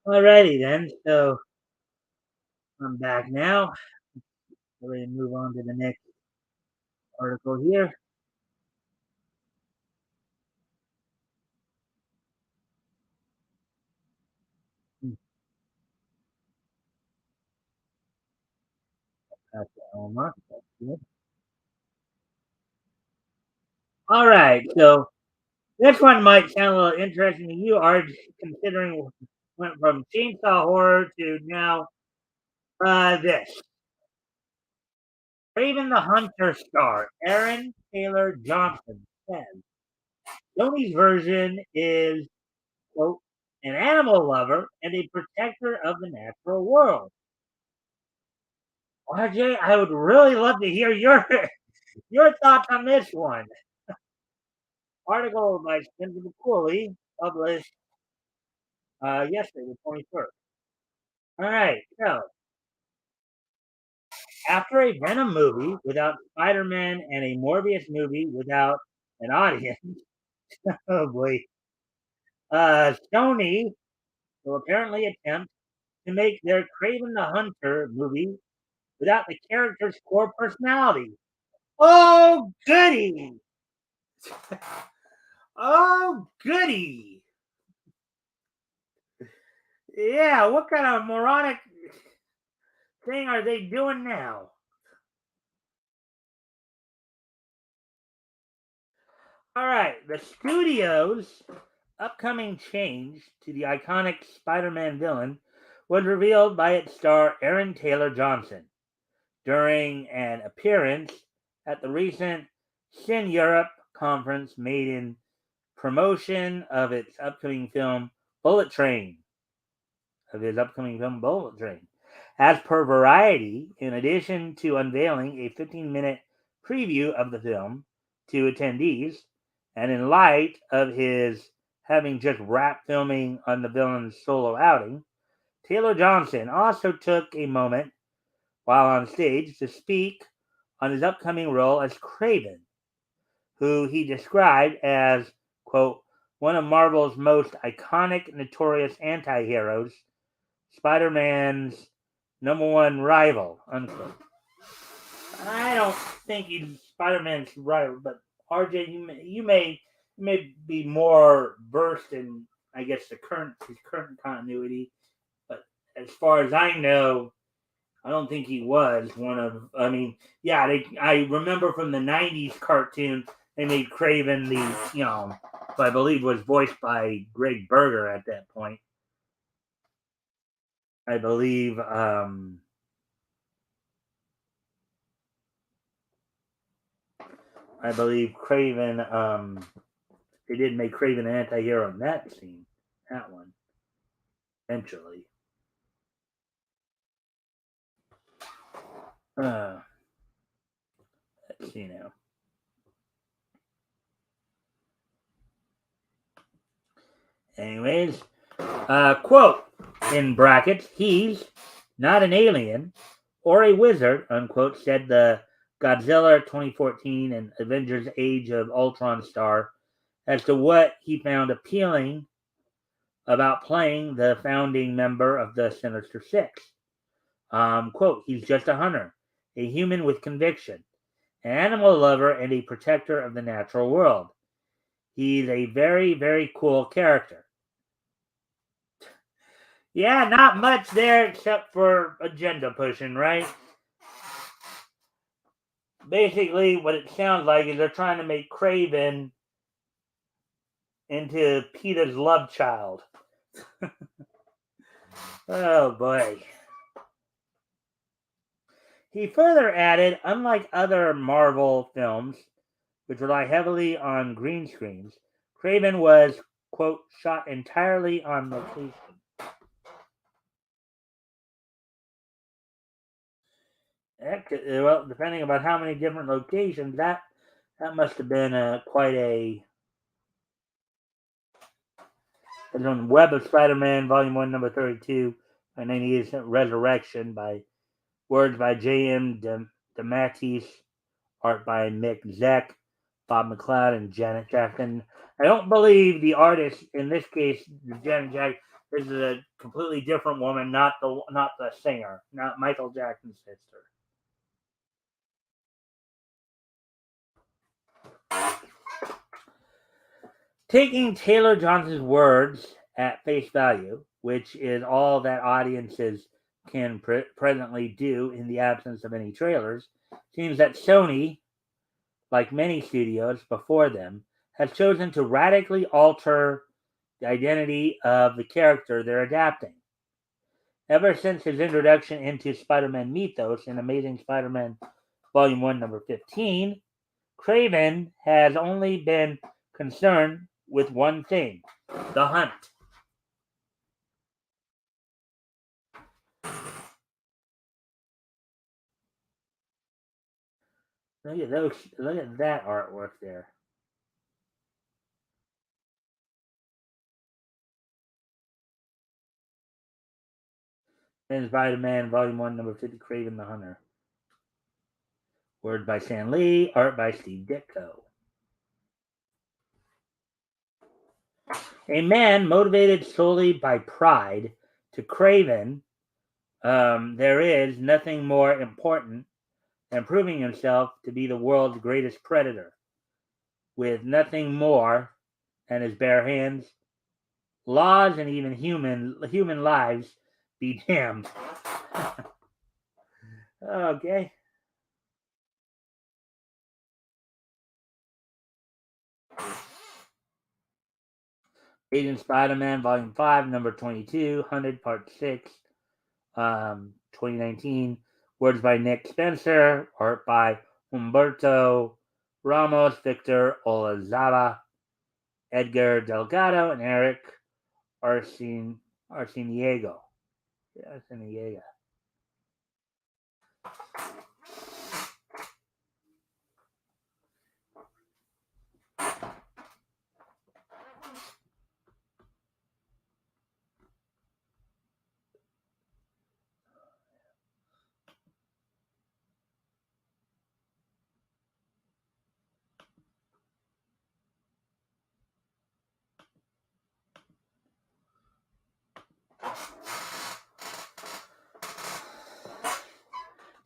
Alrighty then, so I'm back now. We're going to move on to the next article here. That's Elma. That's good. All right, so this one might sound a little interesting to you, Art, considering went from chainsaw horror to now this. Raven the Hunter star Aaron Taylor Johnson says Tony's version is, quote, an animal lover and a protector of the natural world. RJ, I would really love to hear your your thoughts on this one. Article by Spencer Cooley, published yesterday, the 21st. All right, so after a Venom movie without Spider-Man and a Morbius movie without an audience, oh boy, Sony will apparently attempt to make their Craven the Hunter movie without the character's core personality. Oh, goody! Oh, goody! Yeah, what kind of moronic thing are they doing now? All right, the studio's upcoming change to the iconic Spider-Man villain was revealed by its star Aaron Taylor Johnson during an appearance at the recent Sin Europe conference made in promotion of its upcoming film Bullet Train. As per Variety, in addition to unveiling a 15-minute preview of the film to attendees, and in light of his having just wrapped filming on the villain's solo outing, Taylor Johnson also took a moment while on stage to speak on his upcoming role as Kraven, who he described as, quote, one of Marvel's most iconic, notorious anti-heroes, Spider-Man's number one rival, unquote. I don't think he's Spider-Man's rival, but RJ, you may be more versed in I guess his current continuity. But as far as I know, I don't think he was one of. I mean, yeah, I remember from the '90s cartoon they made Craven who I believe was voiced by Greg Berger at that point. I believe. I believe Craven. They did make Craven an anti-hero in that scene. That one. Eventually. Let's see now. Anyways, quote in brackets, he's not an alien or a wizard, unquote, said the Godzilla 2014 and Avengers Age of Ultron star as to what he found appealing about playing the founding member of the Sinister Six. Quote, he's just a hunter, a human with conviction, an animal lover, and a protector of the natural world. He's a very, very cool character. Yeah, not much there except for agenda pushing, right? Basically, what it sounds like is they're trying to make Craven into Peter's love child. Oh boy. He further added, unlike other Marvel films, which rely heavily on green screens, Craven was, quote, shot entirely on location. Well, depending on how many different locations, that must have been quite a. It's on Web of Spider-Man, Volume 1, Number 32, by 98 Resurrection, by words by J.M. DeMatteis, art by Mick Zeck, Bob McLeod, and Janet Jackson. I don't believe the artist in this case, Janet Jackson, is a completely different woman, not the singer, not Michael Jackson's sister. Taking Taylor Johnson's words at face value, which is all that audiences can presently do in the absence of any trailers, seems that Sony, like many studios before them, has chosen to radically alter the identity of the character they're adapting. Ever since his introduction into Spider-Man mythos in Amazing Spider-Man Volume 1, Number 15, Craven has only been concerned with one thing: the hunt. Look at those! Look at that artwork there. And Spider-Man Volume 1, Number 50, Craven the Hunter. Word by Stan Lee, art by Steve Ditko. A man motivated solely by pride, to Craven, there is nothing more important than proving himself to be the world's greatest predator, with nothing more than his bare hands. Laws and even human lives be damned. Okay. Agent Spider-Man, Volume 5, Number 22, Hunted, Part 6, 2019. Words by Nick Spencer, art by Humberto Ramos, Victor Olazábal, Edgar Delgado, and Eric Arciniego. Arciniega.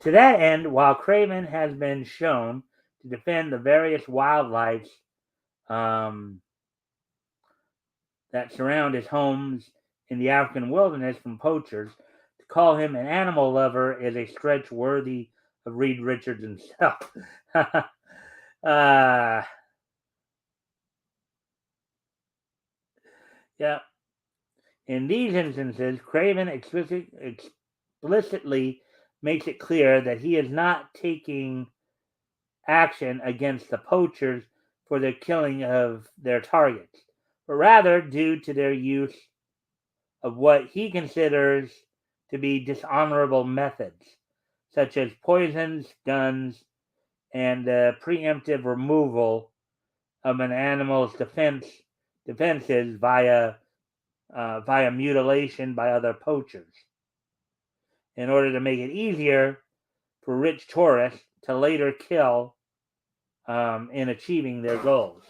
To that end, while Craven has been shown to defend the various wildlife's that surround his homes in the African wilderness from poachers. To call him an animal lover is a stretch worthy of Reed Richards himself. uh, yeah. In these instances, Craven explicitly makes it clear that he is not taking action against the poachers for the killing of their targets, but rather due to their use of what he considers to be dishonorable methods, such as poisons, guns, and the preemptive removal of an animal's defenses via mutilation by other poachers, in order to make it easier for rich tourists to later kill in achieving their goals.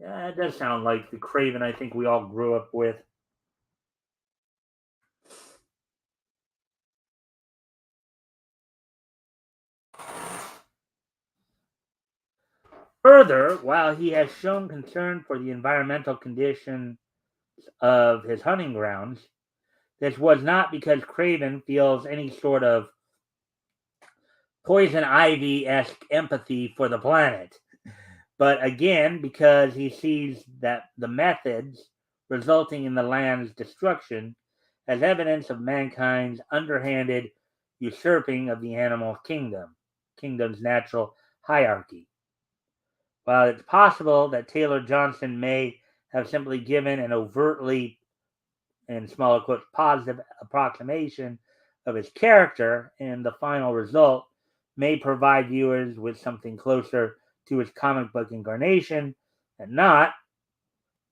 Yeah, it does sound like the Craven I think we all grew up with. Further, while he has shown concern for the environmental condition of his hunting grounds, this was not because Craven feels any sort of poison ivy esque empathy for the planet, but again because he sees that the methods resulting in the land's destruction as evidence of mankind's underhanded usurping of the animal kingdom's natural hierarchy. While it's possible that Taylor Johnson may have simply given an overtly, in smaller quotes, positive approximation of his character, and the final result may provide viewers with something closer to his comic book incarnation and not,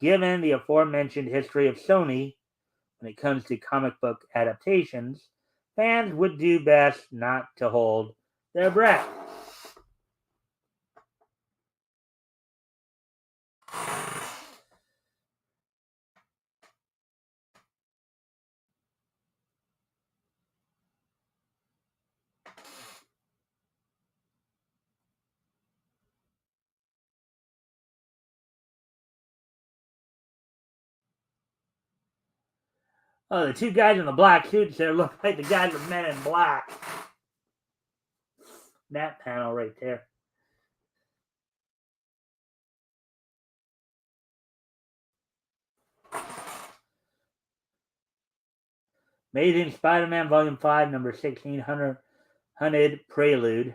given the aforementioned history of Sony when it comes to comic book adaptations, fans would do best not to hold their breath. Oh, the two guys in the black suits there look like the guys with Men in Black. That panel right there. Amazing Spider-Man Volume 5, number 1600, Hunted Prelude.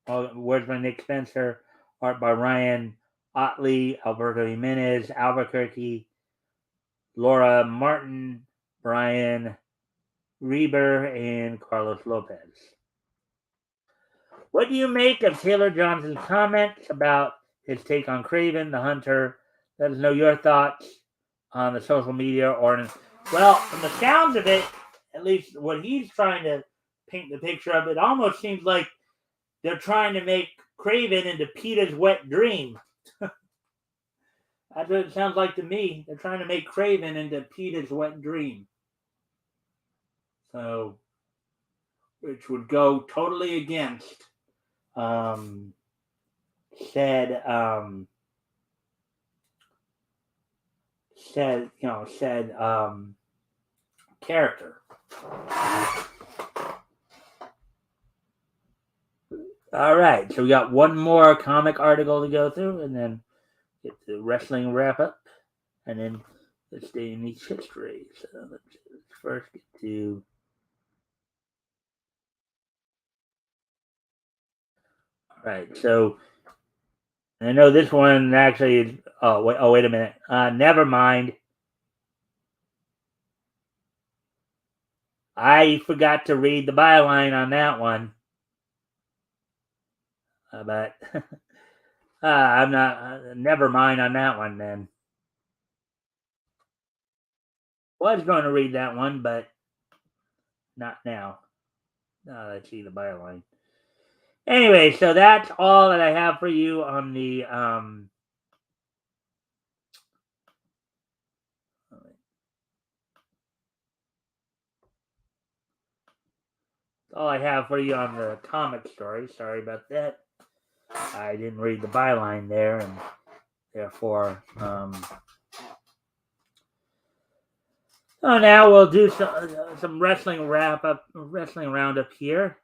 Words by Nick Spencer. Art by Ryan Otley, Alberto Jimenez, Albuquerque, Laura Martin, Brian Reber, and Carlos Lopez. What do you make of Taylor Johnson's comments about his take on Craven the Hunter? Let us know your thoughts on the social media or well, from the sounds of it, at least what he's trying to paint the picture of, it almost seems like they're trying to make Craven into Peter's wet dream. That's what it sounds like to me. They're trying to make Craven into Peter's wet dream. So, which would go totally against um, said character. All right, so we got one more comic article to go through, and then get the wrestling wrap up, and then let's stay in each history. So let's first get to. All right, so I know this one actually is. Wait a minute. Never mind. I forgot to read the byline on that one. But I'm not. Never mind on that one then. Was going to read that one, but not now. Let's see the byline. Anyway, so that's all that I have for you on the all I have for you on the comic story. Sorry about that. I didn't read the byline there, and Therefore, so now we'll do some wrestling roundup here.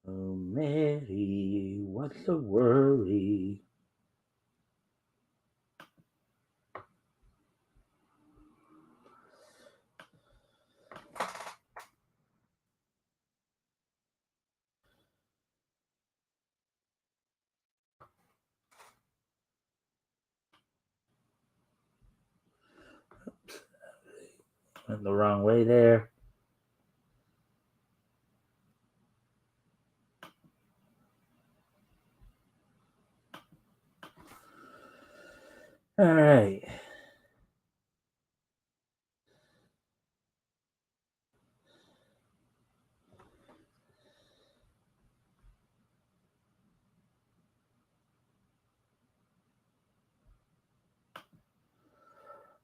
Oh, Mary, what's the worry? Oops, went the wrong way there. All right.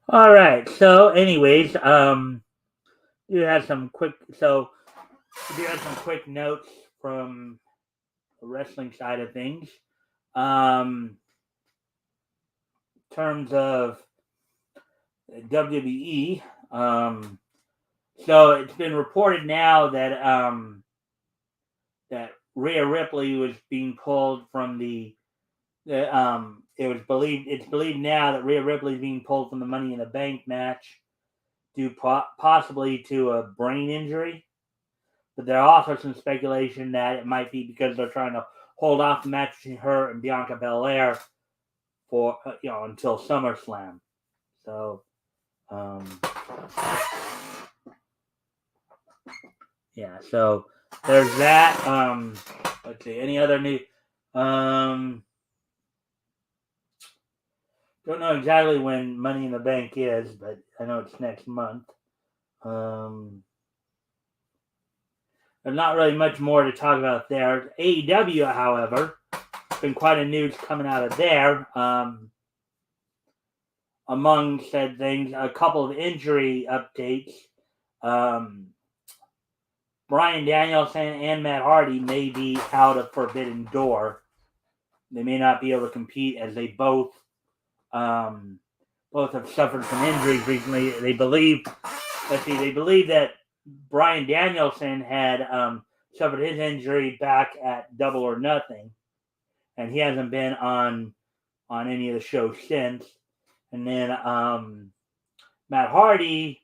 All right. So, anyways, you have some quick. So, you have some quick notes from the wrestling side of things. In terms of WWE, so it's been reported now that that Rhea Ripley was being pulled from it's believed now that Rhea Ripley is being pulled from the Money in the Bank match due possibly to a brain injury. But there are also some speculation that it might be because they're trying to hold off the match between her and Bianca Belair for until SummerSlam. So, yeah. So there's that. Let's see. Any other news? Don't know exactly when Money in the Bank is, but I know it's next month. There's not really much more to talk about there. AEW, however, been quite a news coming out of there. Among said things, a couple of injury updates. Bryan Danielson and Matt Hardy may be out of Forbidden Door. They may not be able to compete as they both have suffered some injuries recently. They believe that Bryan Danielson had suffered his injury back at Double or Nothing, and he hasn't been on any of the shows since. And then Matt Hardy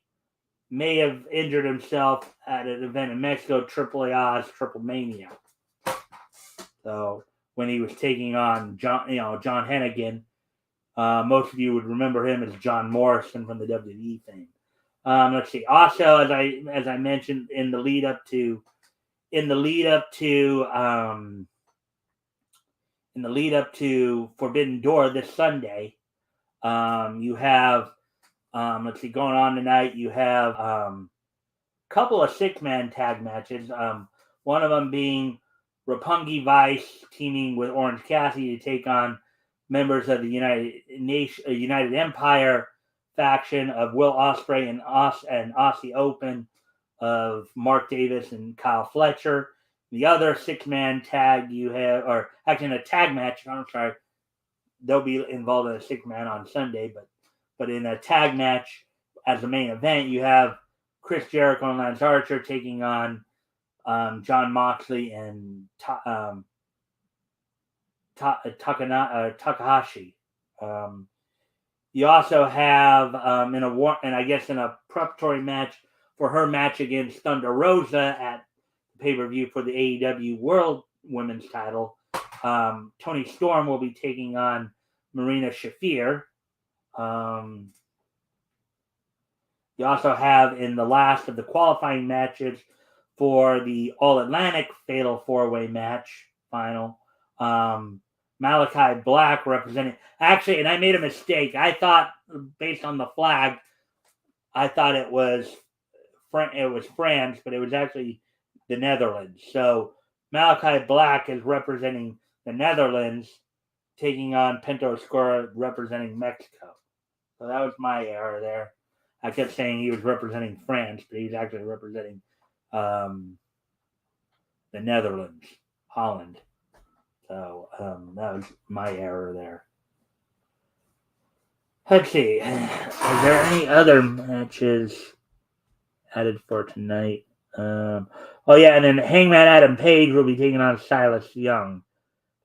may have injured himself at an event in Mexico, Triple Triple Mania. So when he was taking on John Hennigan, most of you would remember him as John Morrison from the WWE fame. Let's see. Also, as I mentioned in the lead up to Forbidden Door this Sunday, you have let's see, going on tonight, you have a couple of 6-man tag matches. One of them being Roppongi Vice teaming with Orange Cassidy to take on members of the United Empire faction of Will Ospreay and Aussie Open of Mark Davis and Kyle Fletcher. The other 6-man tag you have, or actually in a tag match, I'm sorry, they'll be involved in a 6-man on Sunday, but in a tag match as the main event, you have Chris Jericho and Lance Archer taking on Jon Moxley and Takahashi. You also have in a preparatory match for her match against Thunder Rosa at the pay-per-view for the AEW World Women's Title. Toni Storm will be taking on Marina Shafir. You also have in the last of the qualifying matches for the All-Atlantic Fatal 4-Way match final, Malachi Black representing... Actually, and I made a mistake. I thought, based on the flag, I thought it was France, but it was actually the Netherlands. So Malachi Black is representing the Netherlands, taking on Pinto Escora representing Mexico. So that was my error there. I kept saying he was representing France, but he's actually representing the Netherlands, Holland. So that was my error there. Let's see. Are there any other matches added for tonight? Oh yeah, and then Hangman Adam Page will be taking on Silas Young.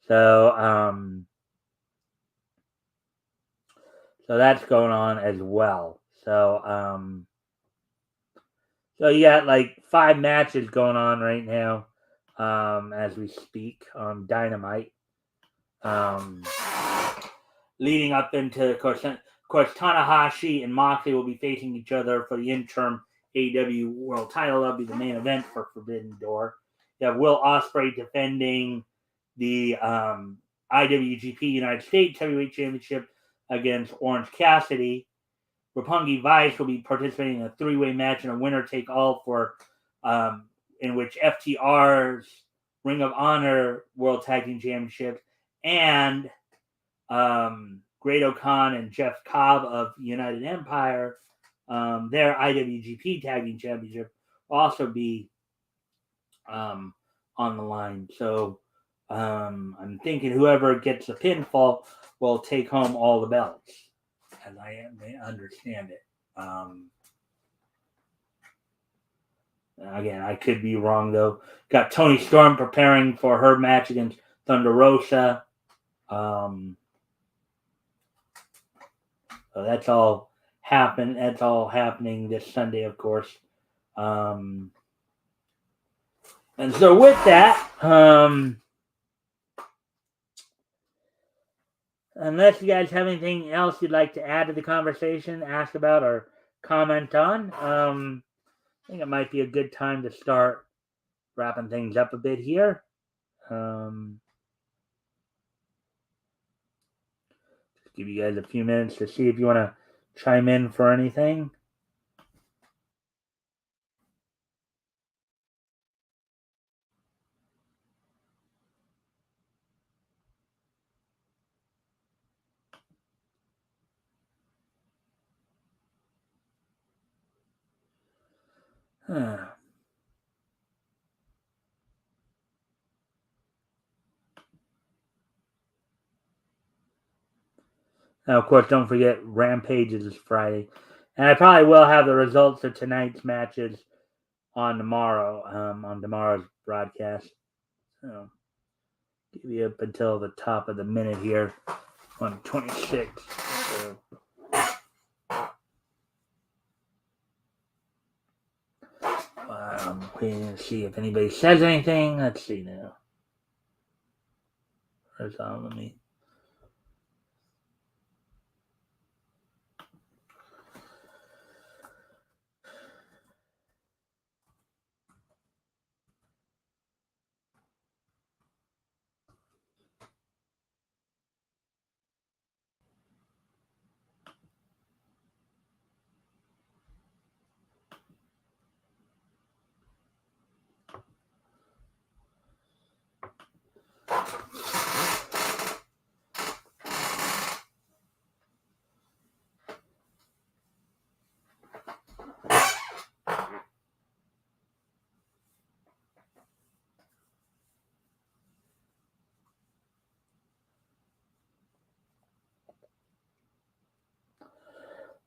So so that's going on as well. So you got like 5 matches going on right now, as we speak on Dynamite. Leading up into, of course, Tanahashi and Moxley will be facing each other for the interim AEW World Title. That'll be the main event for Forbidden Door. You have Will Ospreay defending the IWGP United States Heavyweight Championship against Orange Cassidy. Roppongi Vice will be participating in a 3-way match in a winner-take-all for in which FTR's Ring of Honor World Tag Team Championship and Great O'Khan and Jeff Cobb of United Empire, their IWGP Tag Team Championship, will also be on the line. So I'm thinking whoever gets the pinfall will take home all the belts, as I understand it. Again, I could be wrong, though. Got Toni Storm preparing for her match against Thunder Rosa. So that's all happening this Sunday, of course. And so with that, unless you guys have anything else you'd like to add to the conversation, ask about, or comment on, I think it might be a good time to start wrapping things up a bit here. Just give you guys a few minutes to see if you want to chime in for anything. Now, of course, don't forget Rampage is Friday. And I probably will have the results of tonight's matches on tomorrow's broadcast. So, give you up until the top of the minute here on 26. So, I'm waiting to see if anybody says anything. Let's see now. Let me.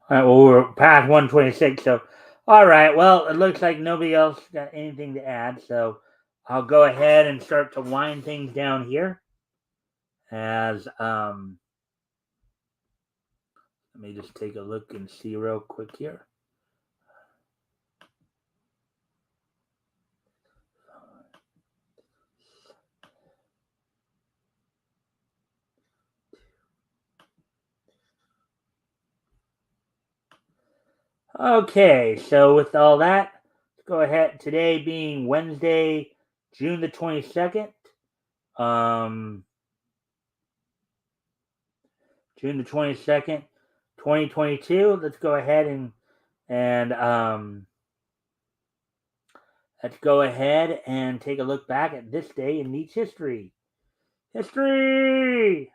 All right, well, we're past 126, so all right. Well, it looks like nobody else got anything to add, so I'll go ahead and start to wind things down here. As let me just take a look and see real quick here. Okay, so with all that, let's go ahead. Today being Wednesday, June the 22nd. June the 22nd, 2022. Let's go ahead and And let's go ahead and take a look back at this day in Nietzsche's history. History!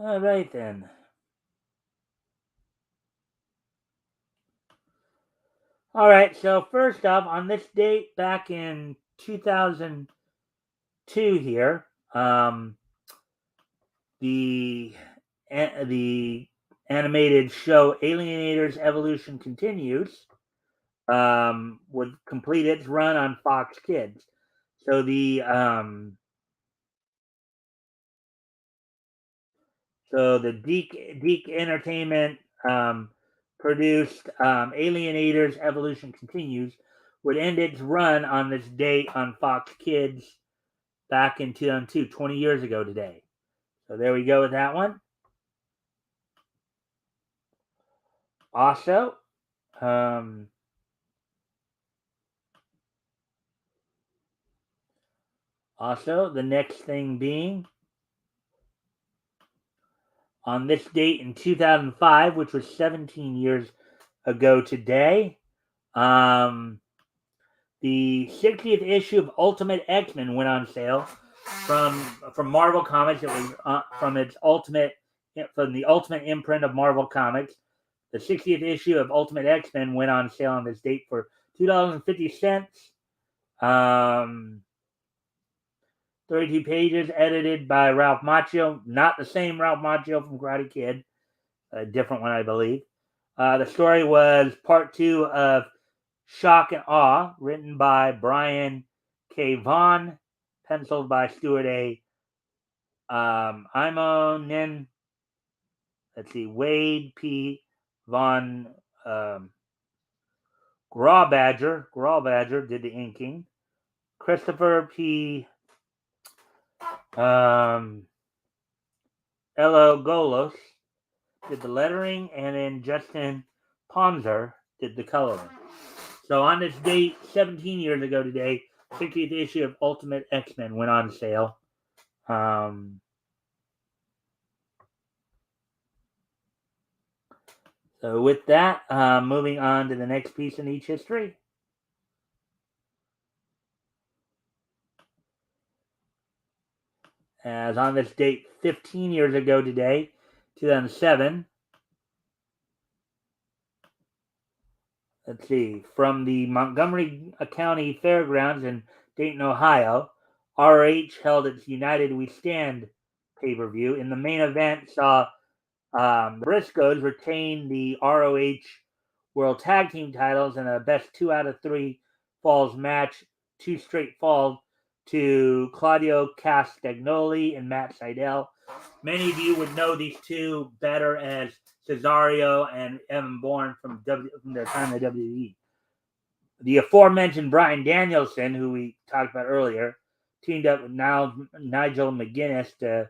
All right, then. All right, so first off, on this date back in 2002 here, the the animated show Alienators Evolution Continues would complete its run on Fox Kids. So the Deke Entertainment produced Alienators Evolution Continues would end its run on this date on Fox Kids back in 2002, 20 years ago today. So there we go with that one. Also, the next thing being on this date in 2005, which was 17 years ago today, the 60th issue of Ultimate X-Men went on sale from Marvel Comics. It was from the Ultimate imprint of Marvel Comics. The 60th issue of Ultimate X-Men went on sale on this date for $2.50. 32 pages, edited by Ralph Macchio. Not the same Ralph Macchio from Karate Kid. A different one, I believe. The story was part 2 of Shock and Awe, written by Brian K. Vaughan, penciled by Stuart A. Imonen. Let's see, Wade P. Von Grawbadger did the inking. Christopher P. Elo Golos did the lettering, and then Justin Ponzer did the coloring. So on this date, 17 years ago today, 60th issue of Ultimate X-Men went on sale. So with that, moving on to the next piece in each history. As on this date, 15 years ago today, 2007. Let's see, from the Montgomery County Fairgrounds in Dayton, Ohio, RH held its United We Stand pay-per-view. In the main event, saw the Briscoes retain the ROH World Tag Team titles in a best 2 out of 3 falls match, 2 straight falls to Claudio Castagnoli and Matt Sydal. Many of you would know these two better as Cesario and Evan Bourne from their time in the WWE. The aforementioned Bryan Danielson, who we talked about earlier, teamed up with Nigel McGuinness to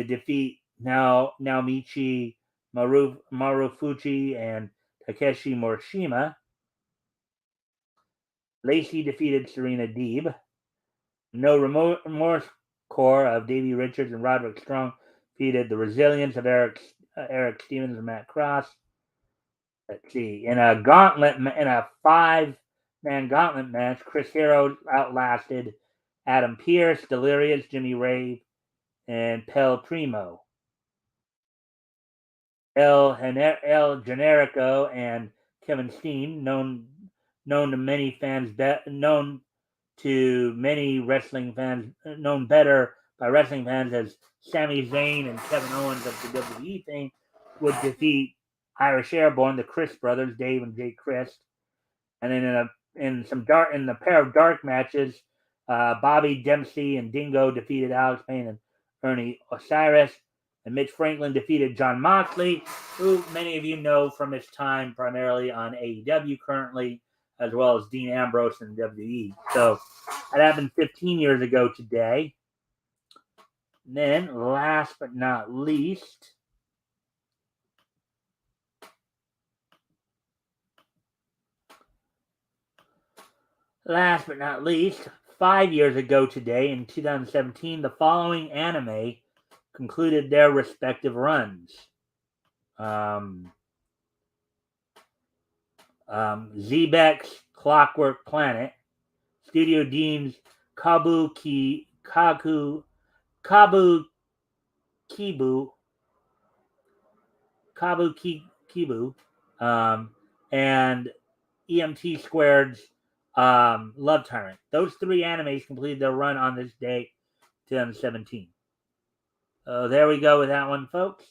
defeat Naomichi Marufuji and Takeshi Morishima. Lacey defeated Serena Deeb. No Remorse Corps of Davey Richards and Roderick Strong defeated the Resilience of Eric Stevens and Matt Cross. Let's see. In a 5-man gauntlet match, Chris Hero outlasted Adam Pearce, Delirious, Jimmy Rave, and Pel Primo. El Generico and Kevin Steen, known to many wrestling fans, known better by wrestling fans as Sami Zayn and Kevin Owens of the WWE fame, would defeat Irish Airborne, the Chris brothers, Dave and Jake Christ. And then in the pair of dark matches, Bobby Dempsey and Dingo defeated Alex Payne and Ernie Osiris. And Mitch Franklin defeated John Moxley, who many of you know from his time primarily on AEW currently, as well as Dean Ambrose in WWE. So that happened 15 years ago today. And then, last but not least, last but not least, 5 years ago today, in 2017, the following anime concluded their respective runs. Zebek's Clockwork Planet, Studio Dean's Kaku Kibu, and EMT Squared's Love Tyrant. Those three animes completed their run on this day, 2017. So there we go with that one, folks.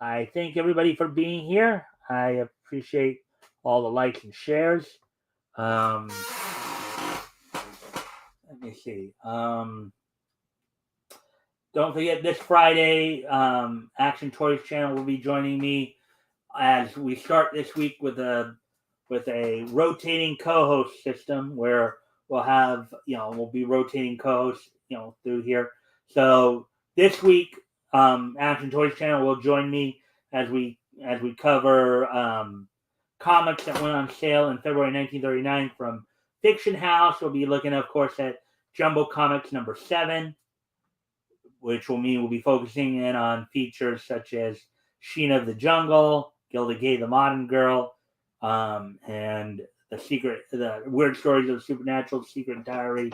I thank everybody for being here. I appreciate all the likes and shares. Let me see. Don't forget, this Friday, Action Toys channel will be joining me as we start this week with a rotating co-host system where we'll have, we'll be rotating co-hosts, through here. So this week, Action Toys channel will join me as we cover comics that went on sale in February 1939 from Fiction House. We'll be looking, of course, at Jumbo Comics number 7, which will mean we'll be focusing in on features such as Sheena of the Jungle, Gilda Gay, the Modern Girl, and the Weird Stories of the Supernatural, Secret Diary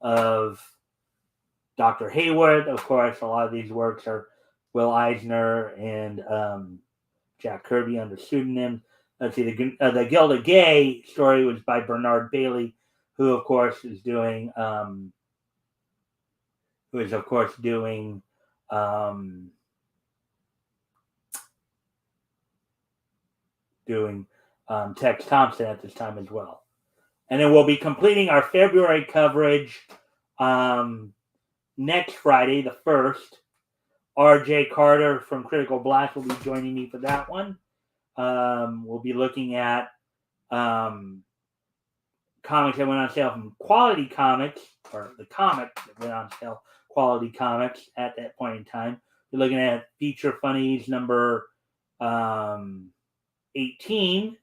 of Dr. Hayward. Of course, a lot of these works are Will Eisner and Jack Kirby under pseudonym. Let's see, the Gilda Gay story was by Bernard Bailey, who of course is doing Tex Thompson at this time as well. And then we'll be completing our February coverage next Friday, the 1st. R.J. Carter from Critical Blast will be joining me for that one. We'll be looking at comics that went on sale from Quality Comics, or the comic that went on sale, Quality Comics, at that point in time. We're looking at Feature Funnies number 18,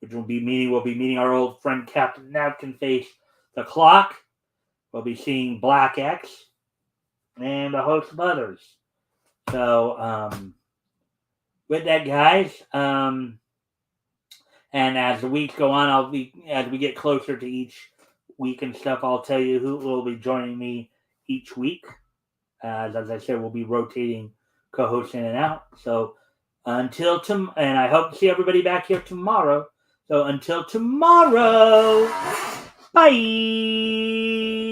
which we'll be meeting our old friend Captain Napkin Face, The Clock. We'll be seeing Black X and a host of others. So with that, guys, and as the weeks go on, as we get closer to each week and stuff, I'll tell you who will be joining me each week. As I said, we'll be rotating co-hosts in and out. So and I hope to see everybody back here tomorrow. So until tomorrow, bye.